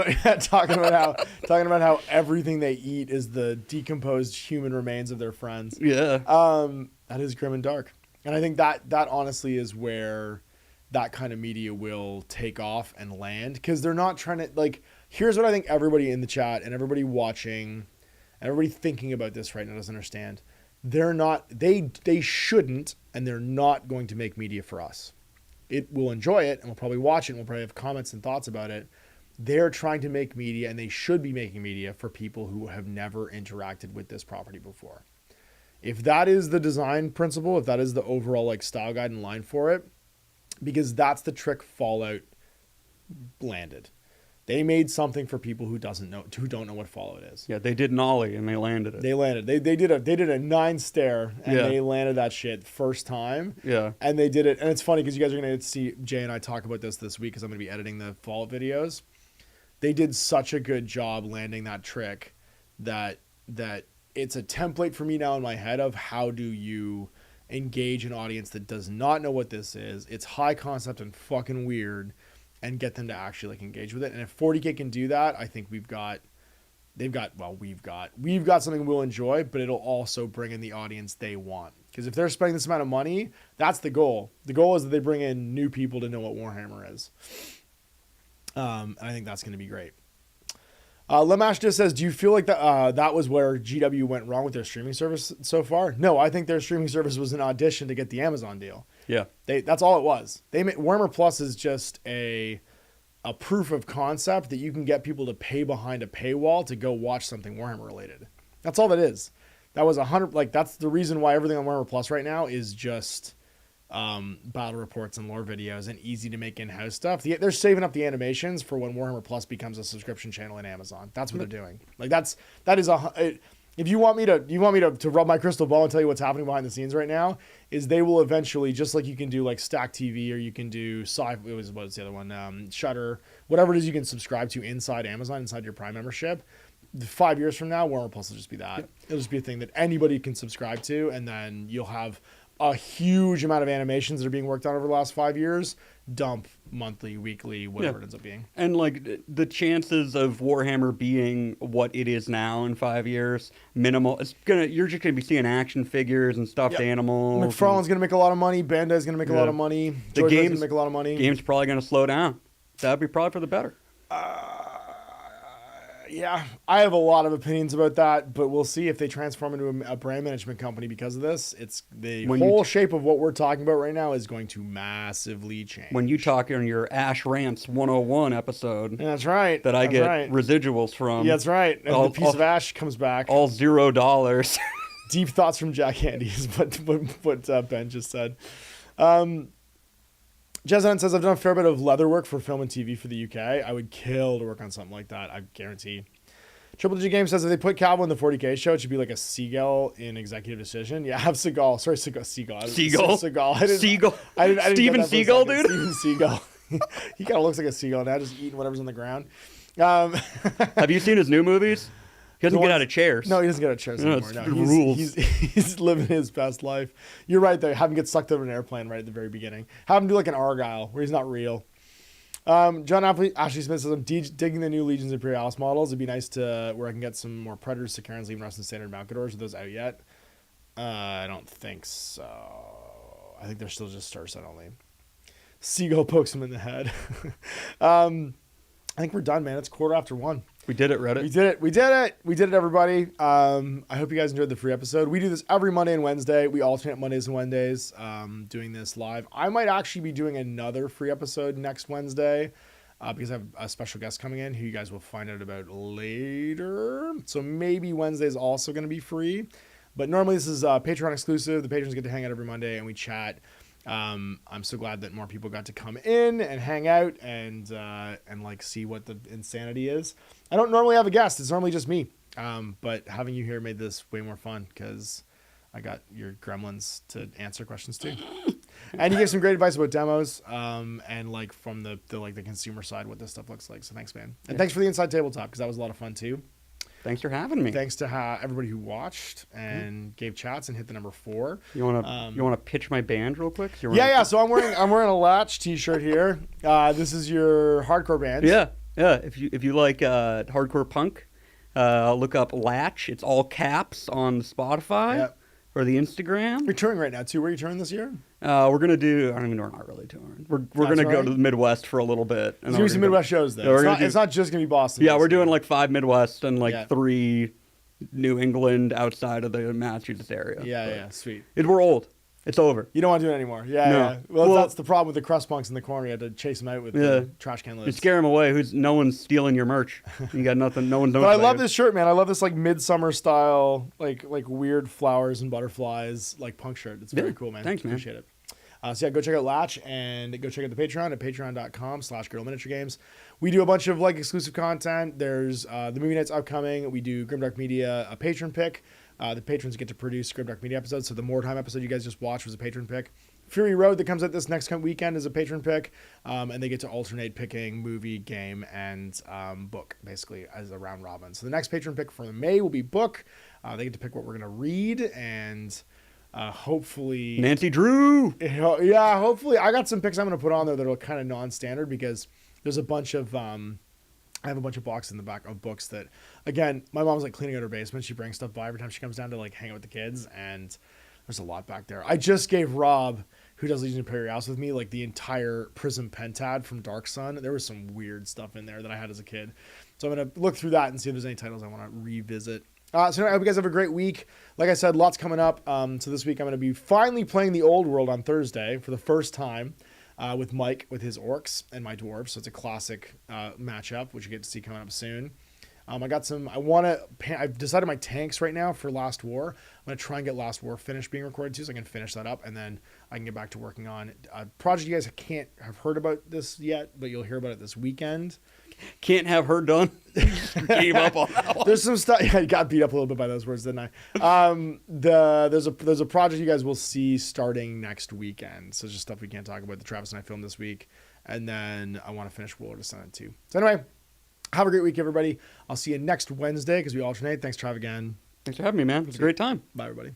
about how everything they eat is the decomposed human remains of their friends. Yeah. That is grim and dark. And I think that honestly is where that kind of media will take off and land, because they're not trying to, like, here's what I think everybody in the chat and everybody watching and everybody thinking about this right now doesn't understand. They shouldn't, and they're not going to make media for us. It will enjoy it and we'll probably watch it and we'll probably have comments and thoughts about it. They're trying to make media, and they should be making media for people who have never interacted with this property before. If that is the design principle, if that is the overall like style guide and line for it, because that's the trick Fallout landed. They made something for people who don't know what Fallout is. Yeah, they did an ollie and they landed it. They landed. They did a 9 stair and they landed that shit first time. Yeah. And they did it. And it's funny because you guys are going to see Jay and I talk about this week because I'm going to be editing the Fallout videos. They did such a good job landing that trick that it's a template for me now in my head of how do you engage an audience that does not know what this is. It's high concept and fucking weird. And get them to actually like engage with it. And if 40K can do that, I think we've got something we'll enjoy, but it'll also bring in the audience they want. Because if they're spending this amount of money, that's the goal. The goal is that they bring in new people to know what Warhammer is. And I think that's going to be great. Lemash just says, do you feel like that was where GW went wrong with their streaming service so far? No, I think their streaming service was an audition to get the Amazon deal. Yeah. That's all it was. Warhammer Plus is just a proof of concept that you can get people to pay behind a paywall to go watch something Warhammer related. That's all that is. That was 100, like that's the reason why everything on Warhammer Plus right now is just battle reports and lore videos and easy to make in-house stuff. They're saving up the animations for when Warhammer Plus becomes a subscription channel in Amazon. That's what they're doing. Like that is if you want me to rub my crystal ball and tell you what's happening behind the scenes right now, is they will eventually, just like you can do like Stack TV or you can do what's the other one, Shudder, whatever it is you can subscribe to inside Amazon, inside your Prime membership. 5 years from now, Warhammer Plus will just be that. Yep. It'll just be a thing that anybody can subscribe to, and then you'll have a huge amount of animations that are being worked on over the last 5 years, dump monthly, weekly, whatever it ends up being. And like the chances of Warhammer being what it is now in 5 years, minimal. You're just gonna be seeing action figures and stuffed animals. McFarlane's gonna make a lot of money. Bandai's gonna make a lot of money. The game's gonna make a lot of money. Game's probably gonna slow down. That'd be probably for the better. Yeah, I have a lot of opinions about that, but we'll see if they transform into a brand management company because of this. It's the whole shape of what we're talking about right now is going to massively change. When you talk on your Ash Rants 101 episode, that's right. That I get residuals from. Yeah, that's right. And the piece of Ash comes back. All $0. Deep thoughts from Jack Handy is what Ben just said. Jezan says, I've done a fair bit of leather work for film and TV for the UK. I would kill to work on something like that, I guarantee. Triple G Game says, if they put Cowboy in the 40K show, it should be like a Seagull in Executive Decision. Yeah, have Seagull. Sorry, Seagull. Seagull? Seagull. Seagull. Steven Seagull, dude? Steven Seagull. He kind of looks like a seagull now, just eating whatever's on the ground. Have you seen his new movies? He doesn't get out of chairs. No, he doesn't get out of chairs anymore. No, rules. He's living his best life. You're right, though. Have him get sucked out of an airplane right at the very beginning. Have him do like an Argyle, where he's not real. John Ashley Smith says, I'm digging the new Legions Imperialis models. It'd be nice where I can get some more Predators, Sicarans, Legion Rust, and Standard Malcadors. Are those out yet? I don't think so. I think they're still just star set only. Seagull pokes him in the head. I think we're done, man. It's 1:15. We did it, Reddit. We did it, everybody. I hope you guys enjoyed the free episode. We do this every Monday and Wednesday. We alternate Mondays and Wednesdays doing this live. I might actually be doing another free episode next Wednesday because I have a special guest coming in who you guys will find out about later. So maybe Wednesday is also going to be free. But normally this is Patreon exclusive. The patrons get to hang out every Monday and we chat. I'm so glad that more people got to come in and hang out and like see what the insanity is. I don't normally have a guest. It's normally just me. But having you here made this way more fun because I got your gremlins to answer questions too. And you gave some great advice about demos and like from the consumer side what this stuff looks like. So thanks, man. And thanks for the Inside Tabletop because that was a lot of fun too. Thanks for having me. Thanks to everybody who watched and gave chats and hit the number 4. You wanna pitch my band real quick? Yeah. So I'm wearing a Latch t-shirt here. This is your hardcore band. Yeah. If you like hardcore punk, look up Latch. It's all caps on Spotify or the Instagram. You're touring right now too. Where are you touring this year? We're gonna do. I mean, we're not really touring. We're gonna go to the Midwest for a little bit. There's gonna be some Midwest shows though. It's not just gonna be Boston. Yeah, we're doing like 5 Midwest and like 3 New England outside of the Massachusetts area. Yeah, sweet. We're old. It's over. You don't want to do it anymore. Yeah. Well, that's the problem with the crust punks in the corner. You had to chase them out with the trash can lids. You scare them away. No one's stealing your merch. You got nothing. No one's. But I love this shirt, man. I love this like midsummer style, like weird flowers and butterflies, like punk shirt. It's very cool, man. Thanks, man. Appreciate it. So yeah, go check out Latch and go check out the Patreon at patreon.com/GuerrillaMiniatureGames. We do a bunch of like exclusive content. There's the movie nights upcoming. We do Grimdark Media, a patron pick. The patrons get to produce Grimdark Media episodes. So the More Time episode you guys just watched was a patron pick. Fury Road that comes out this next weekend is a patron pick, and they get to alternate picking movie, game, and book, basically, as a round robin. So the next patron pick for May will be book. They get to pick what we're going to read, and hopefully... Nancy Drew! Yeah, hopefully. I got some picks I'm going to put on there that are kind of non-standard, because there's a bunch of... I have a bunch of boxes in the back of books that, again, my mom's like cleaning out her basement. She brings stuff by every time she comes down to like hang out with the kids, and there's a lot back there. I just gave Rob, who does Legion of Imperialis with me, like the entire Prism Pentad from Dark Sun. There was some weird stuff in there that I had as a kid. So I'm going to look through that and see if there's any titles I want to revisit. So anyway, I hope you guys have a great week. Like I said, lots coming up. So this week I'm going to be finally playing the Old World on Thursday for the first time with Mike, with his orcs and my dwarves. So it's a classic matchup, which you get to see coming up soon. I've decided my tanks right now for Last War. I'm going to try and get Last War finished being recorded too, so I can finish that up, and then I can get back to working on a project you guys can't have heard about this yet, but you'll hear about it this weekend. Can't have her done. Gave up on that one. There's some stuff. Yeah, I got beat up a little bit by those words, didn't I? There's a project you guys will see starting next weekend. So it's just stuff we can't talk about that Travis and I filmed this week. And then I want to finish World of Senate too. So anyway, have a great week, everybody. I'll see you next Wednesday because we alternate. Thanks, Trav, again. Thanks for having me, man. It's a great time. Bye, everybody.